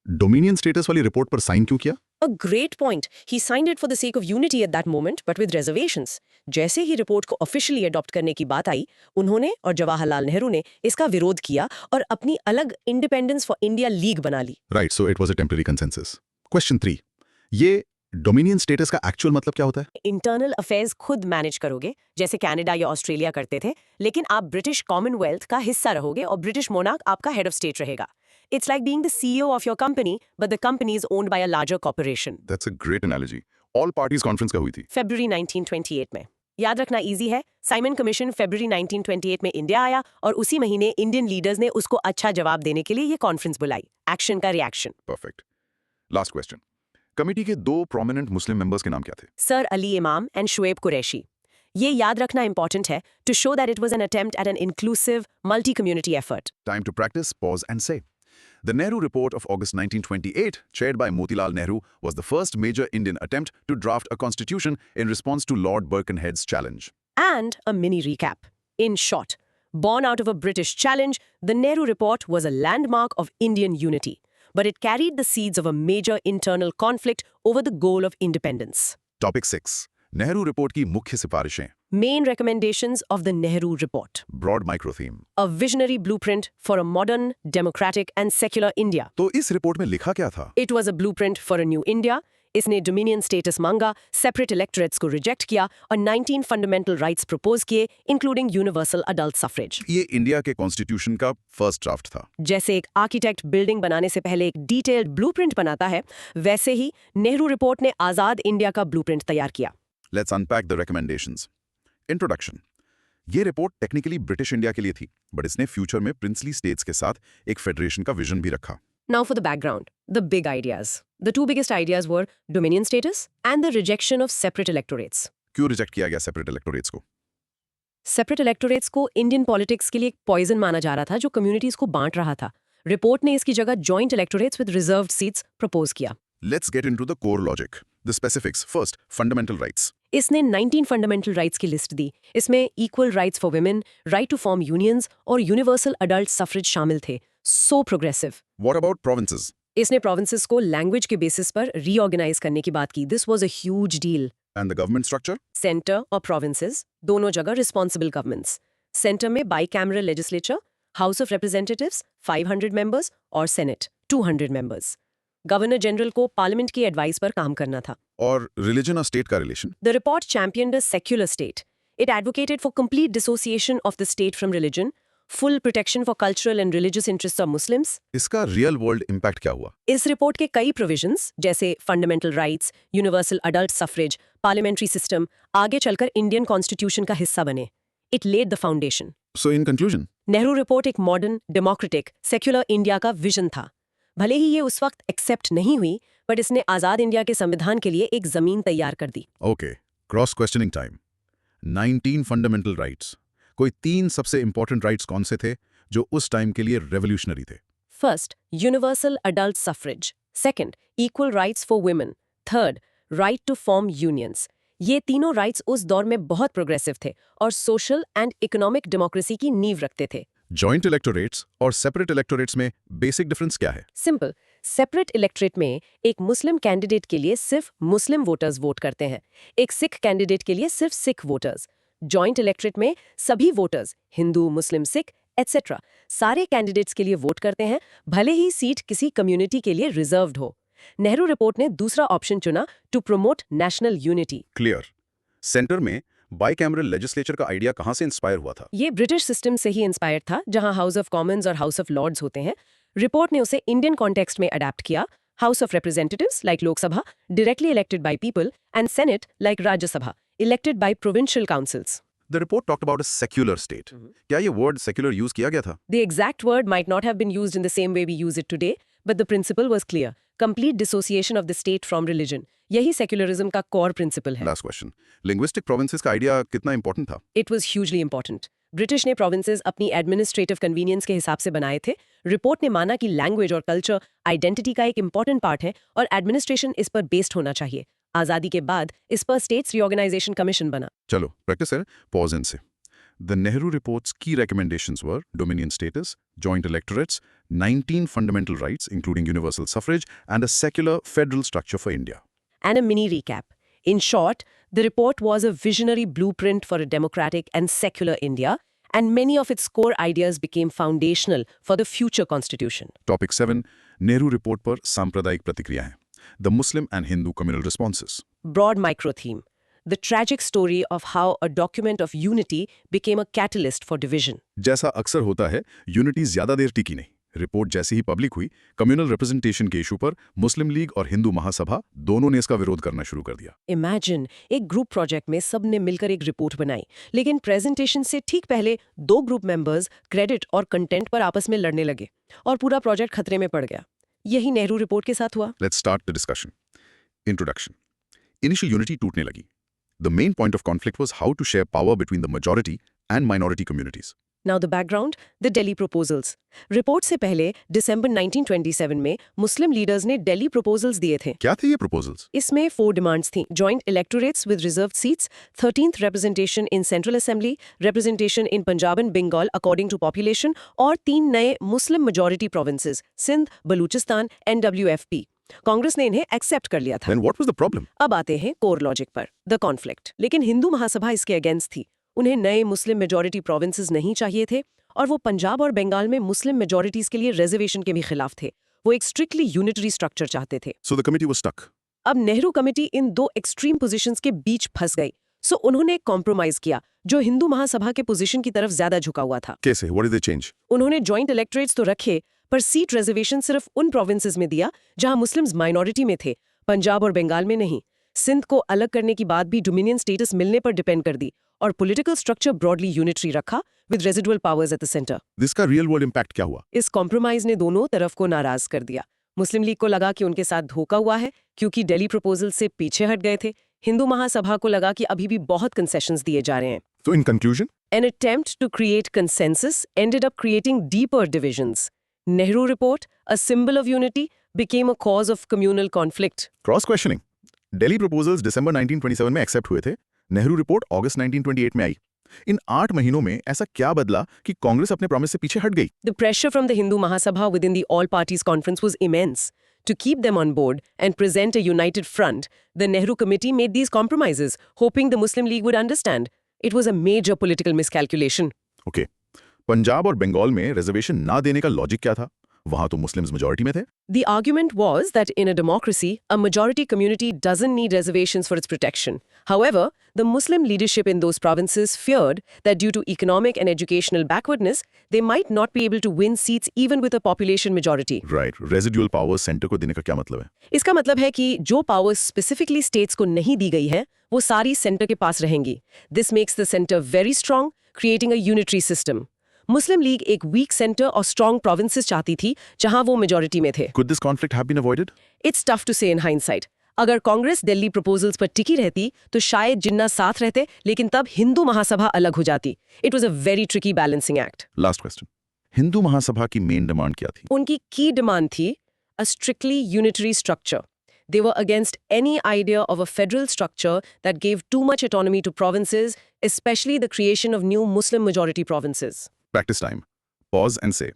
डोमिनियन स्टेटस वाली रिपोर्ट पर साइन क्यों किया? A great point. He signed it for the sake of unity at that moment, but with reservations. जैसे ही रिपोर्ट को ऑफिशियली अडॉप्ट करने की बात आई, उन्होंने और जवाहरलाल नेहरू ने इसका विरोध किया और अपनी अलग इंडिपेंडेंस फॉर इंडिया लीग बना ली. Right, so it was a temporary consensus. Question 3. ये डोमिनियन स्टेटस का एक्चुअल मतलब क्या होता है? इंटरनल अफेयर्स खुद मैनेज करोगे, जैसे कनाडा या ऑस्ट्रेलिया करते थे, लेकिन आप ब्रिटिश कॉमनवेल्थ का हिस्सा रहोगे और ब्रिटिश मोनार्क आपका हेड ऑफ स्टेट रहेगा. It's like being the CEO of your company, but the company is owned by a larger corporation. That's a great analogy. All parties conference का हुई थी. February 1928 में. याद रखना इजी है. Simon commission February 1928 में India आया और उसी महीने इंडियन लीडर्स ने उसको अच्छा जवाब देने के लिए ये कॉन्फ्रेंस बुलाई. एक्शन का reaction. Perfect. Last question. Committee के 2 prominent मुस्लिम मेंबर्स के नाम क्या थे? सर अली इमाम एंड शुएब कुरैशी. ये याद रखना इंपॉर्टेंट है to show that it was an attempt at an inclusive, multi-community effort. Time to practice, pause and say. The Nehru Report of August 1928, chaired by Motilal Nehru, was the first major Indian attempt to draft a constitution in response to Lord Birkenhead's challenge. And a mini recap. In short, born out of a British challenge, the Nehru Report was a landmark of Indian unity, but it carried the seeds of a major internal conflict over the goal of independence. Topic 6. Nehru Report की मुख्य सिफारिशें. Main recommendations of the Nehru Report. Broad micro theme. A visionary blueprint for a modern, democratic and secular India. तो इस report में लिखा क्या था? It was a blueprint for a new India. इसने डोमिनियन स्टेटस मांगा, सेपरेट इलेक्टोरेट्स को reject किया और 19 फंडामेंटल राइट्स प्रपोज किए, इंक्लूडिंग यूनिवर्सल अडल्ट सफरेज. ये इंडिया के कॉन्स्टिट्यूशन का फर्स्ट ड्राफ्ट था. जैसे एक आर्किटेक्ट बिल्डिंग बनाने से पहले एक डिटेल्ड ब्लूप्रिंट बनाता है, वैसे ही नेहरू रिपोर्ट ने आजाद इंडिया का ब्लूप्रिंट तैयार किया. Let's unpack the recommendations. Introduction. ये रिपोर्ट टेक्निकली ब्रिटिश इंडिया के लिए थी, बट इसने फ्यूचर में प्रिंसली स्टेट्स के साथ एक फेडरेशन का विजन भी रखा. Now for the background, the big ideas. The 2 biggest ideas were dominion status and the rejection of separate electorates. क्यों रिजेक्ट किया गया सेपरेट इलेक्टोरेट्स को? सेपरेट इलेक्टोरेट्स को इंडियन पॉलिटिक्स के लिए एक पॉइजन माना जा रहा था जो कम्युनिटीज को बांट रहा था. रिपोर्ट ने इसकी जगह joint electorates with reserved seats propose किया. Let's get into the core logic. The specifics. First, fundamental rights. इसने 19 फंडामेंटल राइट्स की लिस्ट दी. इसमें equal rights for women, right to form unions और यूनिवर्सल अडल्ट सफरेज शामिल थे. So progressive. What about provinces? इसने provinces को language के बेसिस पर रीऑर्गेनाइज करने की बात की. This was a huge deal. And the government structure? Centre और प्रोविंसेस दोनों जगह रिस्पॉन्सिबल गवर्नमेंट्स. सेंटर में bicameral legislature, house of representatives 500 members और सेनेट 200 मेंबर्स. गवर्नर जनरल को पार्लियामेंट की एडवाइस पर काम करना था. और रिलीजन और स्टेट का relation? The report championed a secular state. It advocated for complete dissociation of the state from religion, full protection for cultural and religious interests of Muslims. इसका रियल वर्ल्ड इम्पैक्ट क्या हुआ? इस report के कई provisions जैसे fundamental rights, universal adult suffrage, parliamentary system आगे चलकर Indian constitution का हिस्सा बने. It led the foundation. So in conclusion? Nehru report एक मॉडर्न, डेमोक्रेटिक, सेक्युलर इंडिया का विजन था. भले ही ये उस वक्त एक्सेप्ट नहीं हुई, बट इसने आजाद इंडिया के संविधान के लिए एक जमीन तैयार कर दी. Okay. Cross questioning time. 19 fundamental rights. कोई 3 सबसे इंपॉर्टेंट राइट्स कौन से थे जो उस टाइम के लिए रेवोल्यूशनरी थे? First, universal adult suffrage. Second, equal rights for women. Third, right to form unions. ये तीनों राइट्स उस दौर में बहुत प्रोग्रेसिव थे और सोशल एंड इकोनॉमिक डेमोक्रेसी की नींव रखते थे. जॉइंट इलेक्टोरेट्स और सेपरेट इलेक्टोरेट्स में बेसिक डिफरेंस क्या है? सिंपल। सेपरेट इलेक्टोरेट में एक मुस्लिम कैंडिडेट के लिए सिर्फ मुस्लिम वोटर्स वोट करते हैं, एक सिख कैंडिडेट के लिए सिर्फ सिख वोटर्स। जॉइंट इलेक्टोरेट में सभी वोटर्स, हिंदू, मुस्लिम, सिख एटसेट्रा, सारे कैंडिडेट्स के लिए वोट करते हैं, भले ही सीट किसी कम्युनिटी के लिए रिजर्व्ड हो। नेहरू रिपोर्ट ने दूसरा ऑप्शन चुना, to promote national unity. Clear. Centre में बाइकैमरल लेजिस्लेचर का आइडिया कहाँ से इंस्पायर हुआ था? ये ब्रिटिश सिस्टम से ही इंस्पायर्ड था, जहां हाउस ऑफ कॉमन्स और हाउस ऑफ लॉर्ड्स होते हैं। रिपोर्ट ने उसे इंडियन कॉन्टेक्स्ट में अडेप्ट किया। House of representatives like Lok Sabha, directly elected by people, and senate like Rajya Sabha, elected by provincial councils. The report talked about a secular state. क्या ये word secular use किया गया था? The exact word might not have been used in the same way we use it today, but the principle was clear. Complete dissociation of the state from religion. यही secularism का core principle है. Last question, linguistic provinces का idea कितना important था? It was hugely important. British ने provinces अपनी administrative convenience के हिसाब से बनाए थे. रिपोर्ट ने माना कि लैंग्वेज और कल्चर आइडेंटिटी का एक इंपॉर्टेंट पार्ट है और एडमिनिस्ट्रेशन इस पर बेस्ड होना चाहिए. आजादी के बाद इस पर स्टेट्स रीऑर्गेनाइजेशन कमीशन बना. चलो प्रैक्टिस है, पॉज इन से। The Nehru Report's key recommendations were dominion status, joint electorates, 19 fundamental rights including universal suffrage, and a secular federal structure for India. And a mini recap. In short, the report was a visionary blueprint for a democratic and secular India, and many of its core ideas became foundational for the future constitution. Topic 7, Nehru Report पर सांप्रदायिक प्रतिक्रियाएं, the Muslim and Hindu communal responses. Broad micro theme. The tragic story of how a document of unity became a catalyst for division. जैसा अक्सर होता है, unity ज्यादा देर टिकी नहीं। रिपोर्ट जैसे ही पब्लिक हुई, कम्युनल रिप्रेजेंटेशन के इशू पर मुस्लिम लीग और हिंदू महासभा दोनों ने इसका विरोध करना शुरू कर दिया। Imagine, एक ग्रुप प्रोजेक्ट में सब ने मिलकर एक रिपोर्ट बनाई, लेकिन प्रेजेंटेशन से ठीक पहले दो ग्रुप मेंबर्स क्रेडिट और कंटेंट पर आपस में लड़ने लगे और पूरा प्रोजेक्ट खतरे में पड़ गया। यही नेहरू रिपोर्ट के साथ हुआ। Let's start the discussion. Introduction. Initial unity टूटने लगी. The main point of conflict was how to share power between the majority and minority communities. Now the background, the Delhi proposals. Report से पहले दिसंबर 1927 में मुस्लिम leaders ने Delhi proposals दिए थे। क्या थे ये proposals? इसमें 4 डिमांड्स थीं: joint electorates with reserved seats, 13th representation in Central Assembly, representation in Punjab and Bengal according to population, और 3 नए मुस्लिम majority provinces, Sindh, Balochistan, NWFP. Congress ने इन्हें एक्सेप्ट कर लिया था। Then what was the problem? अब आते हैं कोर लॉजिक पर, द कॉन्फ्लिक्ट। लेकिन हिंदू महासभा इसके अगेंस्ट थी। उन्हें नए मुस्लिम मेजॉरिटी प्रोविंसेस नहीं चाहिए थे और वो पंजाब और बंगाल में मुस्लिम मेजॉरिटीज के लिए रिजर्वेशन के भी खिलाफ थे। वो एक स्ट्रिक्टली यूनिटरी स्ट्रक्चर चाहते थे। So the committee was stuck. अब नेहरू कमेटी इन दो एक्सट्रीम पोजीशंस के बीच फंस गई। सो उन्होंने एक कॉम्प्रोमाइज किया जो हिंदू महासभा के पोजीशन की तरफ ज्यादा झुका हुआ था। कैसे? What did they change? उन्होंने जॉइंट इलेक्टोरेट्स तो रखे, पर सीट रिजर्वेशन सिर्फ उन प्रोविंसेस में दिया जहां मुस्लिम्स माइनॉरिटी में थे, पंजाब और बंगाल में नहीं। सिंध को अलग करने की बात भी डोमिनियन स्टेटस मिलने पर डिपेंड कर दी और पॉलिटिकल स्ट्रक्चर ब्रॉडली यूनिटरी रखा with residual powers at the centre. इसका रियल वर्ल्ड इम्पैक्ट क्या हुआ? इस कॉम्प्रोमाइज ने दोनों तरफ को नाराज कर दिया। मुस्लिम लीग को लगा कि उनके साथ धोखा हुआ है क्योंकि दिल्ली प्रपोजल से पीछे हट गए थे। हिंदू महासभा को लगा कि अभी भी बहुत कंसेशंस दिए जा रहे हैं। So in conclusion, An attempt to create consensus ended up creating deeper divisions. Nehru Report, a symbol of unity, became a cause of communal conflict. Cross questioning. Delhi proposals दिसंबर 1927 में एक्सेप्ट हुए थे, नेहरू रिपोर्ट अगस्त 1928 में आई। इन 8 महीनों में ऐसा क्या बदला कि कांग्रेस अपने प्रॉमिस से पीछे हट गई? The pressure from the Hindu Mahasabha within the All Parties Conference was immense. To keep them on board and present a united front, the Nehru Committee made these compromises, hoping the Muslim League would understand. It was a major political miscalculation. Okay, Punjab और बंगाल में reservation ना देने का logic क्या था? वहां तो Muslims majority में थे। The argument was that in a democracy, a majority community doesn't need reservations for its protection. However, the Muslim leadership in those provinces feared that due to economic and educational backwardness, they might not be able to win seats even with a population majority. Right, residual powers centre को देने का क्या मतलब है? इसका मतलब है कि जो पावर्स स्पेसिफिकली स्टेट्स को नहीं दी गई है, वो सारी सेंटर के पास रहेंगी। This makes the center very strong, creating a unitary system. Muslim league एक वीक सेंटर और स्ट्रॉन्ग प्रोविंसेस चाहती थी जहां वो मेजॉरिटी में थे। Could this conflict have been avoided? It's tough to say in hindsight. अगर कांग्रेस दिल्ली प्रपोजल्स पर टिकी रहती तो शायद जिन्ना साथ रहते, लेकिन तब हिंदू महासभा अलग हो जाती। It was a very tricky balancing act. Last question, Hindu Mahasabha की मेन डिमांड क्या थी? उनकी की डिमांड थी a strictly unitary structure. They were against any idea of a federal structure that gave too much autonomy to provinces, especially the creation of new Muslim majority provinces. Practice time. Pause and say.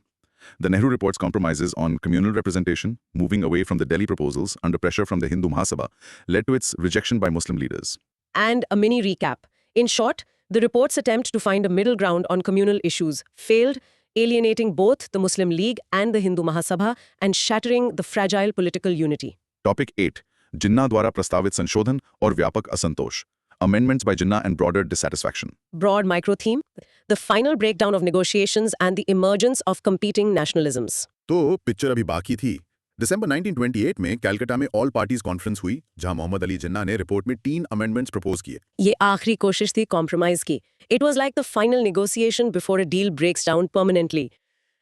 The Nehru Report's compromises on communal representation, moving away from the Delhi proposals under pressure from the Hindu Mahasabha, led to its rejection by Muslim leaders. And a mini recap. In short, the report's attempt to find a middle ground on communal issues failed, alienating both the Muslim League and the Hindu Mahasabha and shattering the fragile political unity. Topic 8. Jinnah द्वारा प्रस्तावित संशोधन और व्यापक असंतोष. Amendments by Jinnah and broader dissatisfaction. Broad micro theme, the final breakdown of negotiations and the emergence of competing nationalisms. तो picture अभी बाकी थी। दिसंबर 1928 में कलकत्ता में ऑल पार्टीज कॉन्फ्रेंस हुई, जहां मोहम्मद अली जिन्ना ने रिपोर्ट में 3 अमेंडमेंट्स प्रपोज किए। ये आखिरी कोशिश थी कॉम्प्रोमाइज की. It was like the final negotiation before a deal breaks down permanently.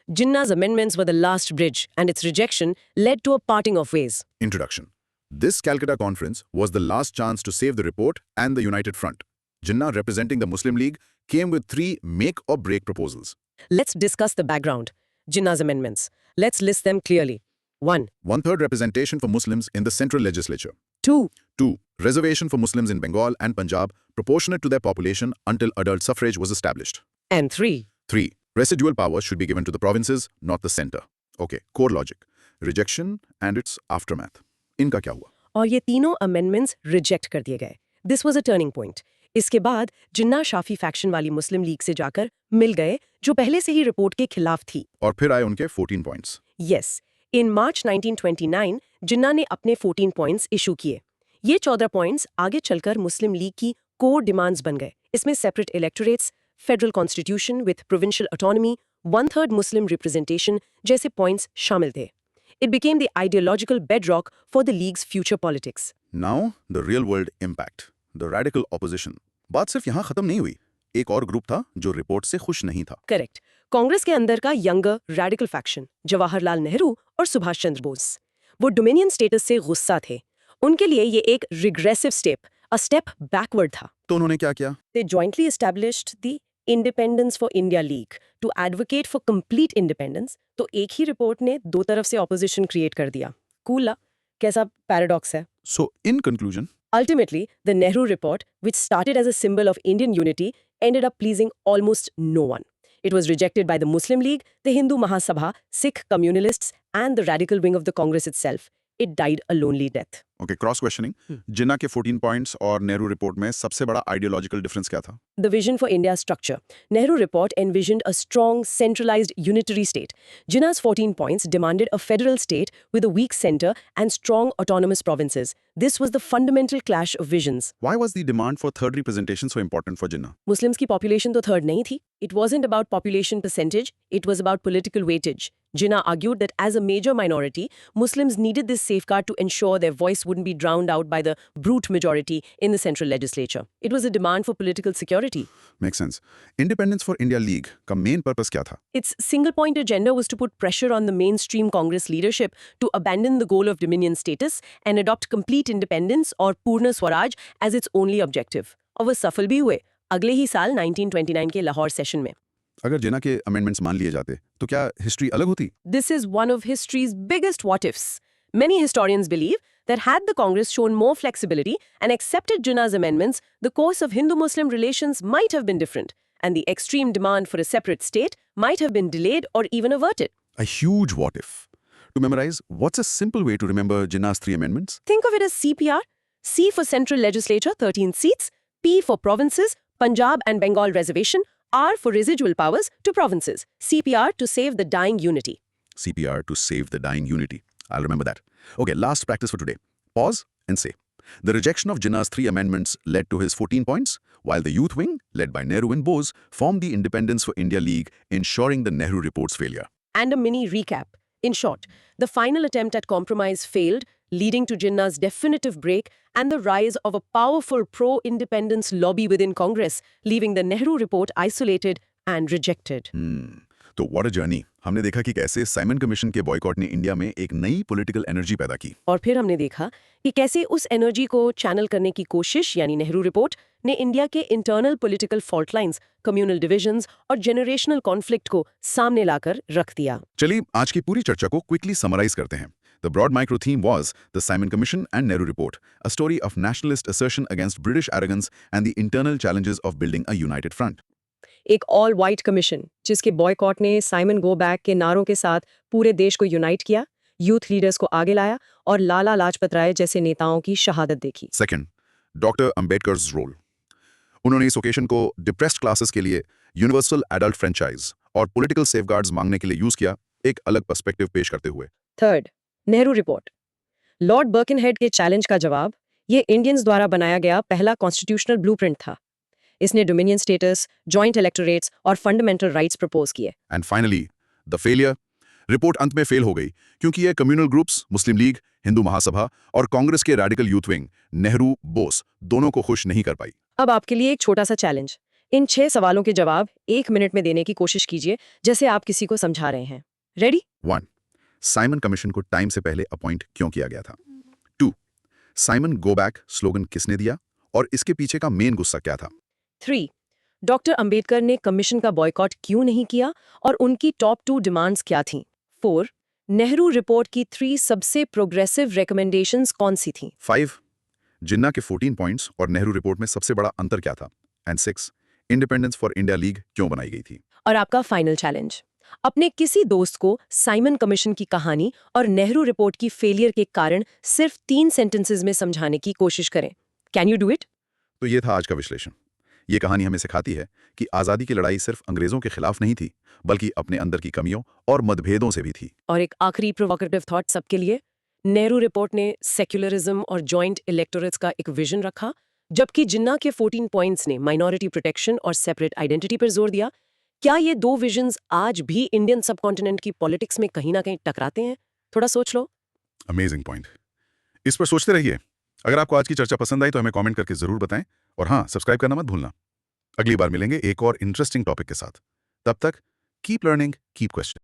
Jinnah's amendments were the last bridge, and its rejection led to a parting of ways. Introduction. This Calcutta conference was the last chance to save the report and the United Front. Jinnah, representing the Muslim League, came with 3 make-or-break proposals. Let's discuss the background. Jinnah's amendments. Let's list them clearly. 1. 1/3 representation for Muslims in the central legislature. 2. 2. Reservation for Muslims in Bengal and Punjab, proportionate to their population until adult suffrage was established. And 3. 3. Residual powers should be given to the provinces, not the center. Okay, core logic. Rejection and its aftermath. इनका क्या हुआ? और ये तीनों amendments reject कर दिए गए. This was a turning point. इसके बाद जिन्ना शाफी फैक्शन वाली मुस्लिम लीग से जाकर मिल गए, जो पहले से ही रिपोर्ट के खिलाफ थी. और फिर आए उनके 14 पॉइंट्स. यस, इन मार्च 1929 जिन्ना ने अपने 14 पॉइंट्स इशू किए. ये 14 पॉइंट्स आगे चलकर मुस्लिम लीग की कोर डिमांड्स बन गए. इसमें separate electorates, federal constitution with provincial autonomy, 1/3 Muslim representation जैसे पॉइंट्स शामिल थे. It became the ideological bedrock for the League's future politics. Now, the real world impact. The radical opposition. बात सिर्फ यहाँ खत्म नहीं हुई. एक और ग्रुप था जो रिपोर्ट से खुश नहीं था. करेक्ट. कांग्रेस के अंदर का younger radical faction, Jawaharlal Nehru और सुभाष चंद्र बोस, वो डोमिनियन स्टेटस से गुस्सा थे. उनके लिए ये एक regressive step, a step backward था. तो उन्होंने क्या किया? They jointly established the Independence for India League to advocate for complete independence. तो एक ही रिपोर्ट ने दो तरफ से ऑपोजिशन क्रिएट कर दिया. कूल, कैसा पैराडॉक्स है. So, in conclusion, Ultimately, the Nehru Report, which started as a symbol of Indian unity, ended up pleasing almost no one. It was rejected by the Muslim League, the Hindu Mahasabha, Sikh communalists, and the radical wing of the Congress itself. It died a lonely death. Okay, cross questioning. जिन्ना के 14 points और Nehru report में सबसे बड़ा ideological difference क्या था? The vision for India's structure. Nehru Report envisioned a strong, centralized, unitary state. Jinnah's 14 points demanded a federal state with a weak center and strong autonomous provinces. This was the fundamental clash of visions. Why was the demand for third representation so important for Jinnah? Muslims की population तो third नहीं थी. It wasn't about population percentage, it was about political weightage. Jinnah argued that as a major minority, Muslims needed this safeguard to ensure their voice wouldn't be drowned out by the brute majority in the central legislature. It was a demand for political security. Makes sense. Independence for India League का main purpose क्या था? Its single-point agenda was to put pressure on the mainstream Congress leadership to abandon the goal of dominion status and adopt complete independence or Purna Swaraj as its only objective. और वो सफल भी हुए अगले ही साल 1929 के लाहौर सेशन में. अगर जिन्ना के अमेंडमेंट्स मान लिए जाते तो क्या हिस्ट्री अलग होती? This is one of history's biggest what-ifs. Many historians believe that had the Congress shown more flexibility and accepted Jinnah's amendments, the course of Hindu-Muslim relations might have been different, and the extreme demand for a separate state might have been delayed or even averted. A huge what if. To memorize, what's a simple way to remember Jinnah's 3 amendments? Think of it as CPR. C for Central Legislature, 13 seats. P for provinces, Punjab and Bengal reservation. R for residual powers to provinces. CPR to save the dying unity. CPR to save the dying unity. I'll remember that. Okay, last practice for today. Pause and say. The rejection of Jinnah's 3 amendments led to his 14 points, while the youth wing, led by Nehru and Bose, formed the Independence for India League, ensuring the Nehru Report's failure. And a mini recap. In short, the final attempt at compromise failed, leading to Jinnah's definitive break and the rise of a powerful pro-independence lobby within Congress, leaving the Nehru Report isolated and rejected. तो what a journey. हमने देखा कि कैसे Simon commission के boycott ने India में एक नई पॉलिटिकल एनर्जी पैदा की. और फिर हमने देखा कि कैसे उस एनर्जी को चैनल करने की कोशिश यानी नेहरू रिपोर्ट ने इंडिया के internal political fault lines, communal divisions और जेनरेशनल कॉन्फ्लिक्ट को सामने लाकर रख दिया. चलिए आज की पूरी चर्चा को क्विकली समराइज करते हैं. The broad micro theme was the Simon Commission and Nehru Report, a story of nationalist assertion against British arrogance and the internal challenges of building a united front. एक ऑल वाइट कमीशन जिसके boycott ने Simon go back के नारों के साथ पूरे देश को यूनाइट किया, यूथ लीडर्स को आगे लाया और लाला लाजपत राय जैसे नेताओं की शहादत देखी। Second, doctor Ambedkar's role. उन्होंने इस ओकेशन को डिप्रेस्ड क्लासेस के लिए यूनिवर्सल एडल्ट फ्रेंचाइज और पॉलिटिकल सेफगार्ड्स मांगने के लिए यूज किया, एक अलग पर्सपेक्टिव पेश करते हुए। Third, Nehru report. Lord Birkenhead के चैलेंज का जवाब ये इंडियंस द्वारा बनाया गया पहला कॉन्स्टिट्यूशनल ब्लूप्रिंट था। इसने डोमिनियन स्टेटस, जॉइंट इलेक्टोरेट्स और फंडामेंटल राइट्स प्रपोज किए। And finally the failure. Report अंत में फेल हो गई क्योंकि ये कम्युनल ग्रुप्स, मुस्लिम लीग, हिंदू महासभा और कांग्रेस के radical youth wing, Nehru, Bose दोनों को खुश नहीं कर पाई। अब आपके लिए एक छोटा सा चैलेंज। इन 6 सवालों के जवाब 1 मिनट में देने की कोशिश कीजिए, जैसे आप किसी को समझा रहे हैं। रेडी? 1. साइमन कमीशन को टाइम से पहले अपॉइंट क्यों किया गया था? 2. साइमन गो बैक स्लोगन किसने दिया और इसके पीछे का मेन गुस्सा क्या था? 3. डॉक्टर अंबेडकर ने कमीशन का बॉयकॉट क्यों नहीं किया और उनकी टॉप 2 डिमांड्स क्या थीं? 4. नेहरू रिपोर्ट की 3 सबसे प्रोग्रेसिव रिकमेंडेशंस कौन सी थीं? 5. जिन्ना के 14 पॉइंट्स और नेहरू रिपोर्ट में सबसे बड़ा अंतर क्या था? And 6. Independence for India league क्यों बनाई गई थी? और आपका फाइनल चैलेंज, अपने किसी दोस्त को साइमन कमीशन की कहानी और नेहरू रिपोर्ट की फेलियर के कारण सिर्फ 3 सेंटेंसेस में समझाने की कोशिश करें। Can you do it? तो ये था आज का विश्लेषण। ये कहानी हमें सिखाती है कि आज़ादी की लड़ाई सिर्फ अंग्रेजों के खिलाफ नहीं थी, बल्कि अपने अंदर की कमियों और मतभेदों से भी थी। और एक आखिरी प्रोवोकेटिव थॉट सबके लिए, नेहरू रिपोर्ट ने सेक्युलरिज्म और जॉइंट इलेक्टोरेट्स का एक विजन रखा, जबकि जिन्ना के 14 पॉइंट्स ने माइनॉरिटी प्रोटेक्शन और सेपरेट आइडेंटिटी पर जोर दिया। क्या ये 2 विजन्स आज भी इंडियन सबकॉन्टिनेंट की पॉलिटिक्स में कहीं ना कहीं टकराते हैं? थोड़ा सोच लो। Amazing point. इस पर सोचते रहिए। अगर आपको आज की चर्चा पसंद आई तो हमें कमेंट करके जरूर बताएं और हाँ, सब्सक्राइब करना मत भूलना। अगली बार मिलेंगे एक और इंटरेस्टिंग टॉपिक के साथ। तब तक कीप लर्निंग, कीप क्वेश्चन।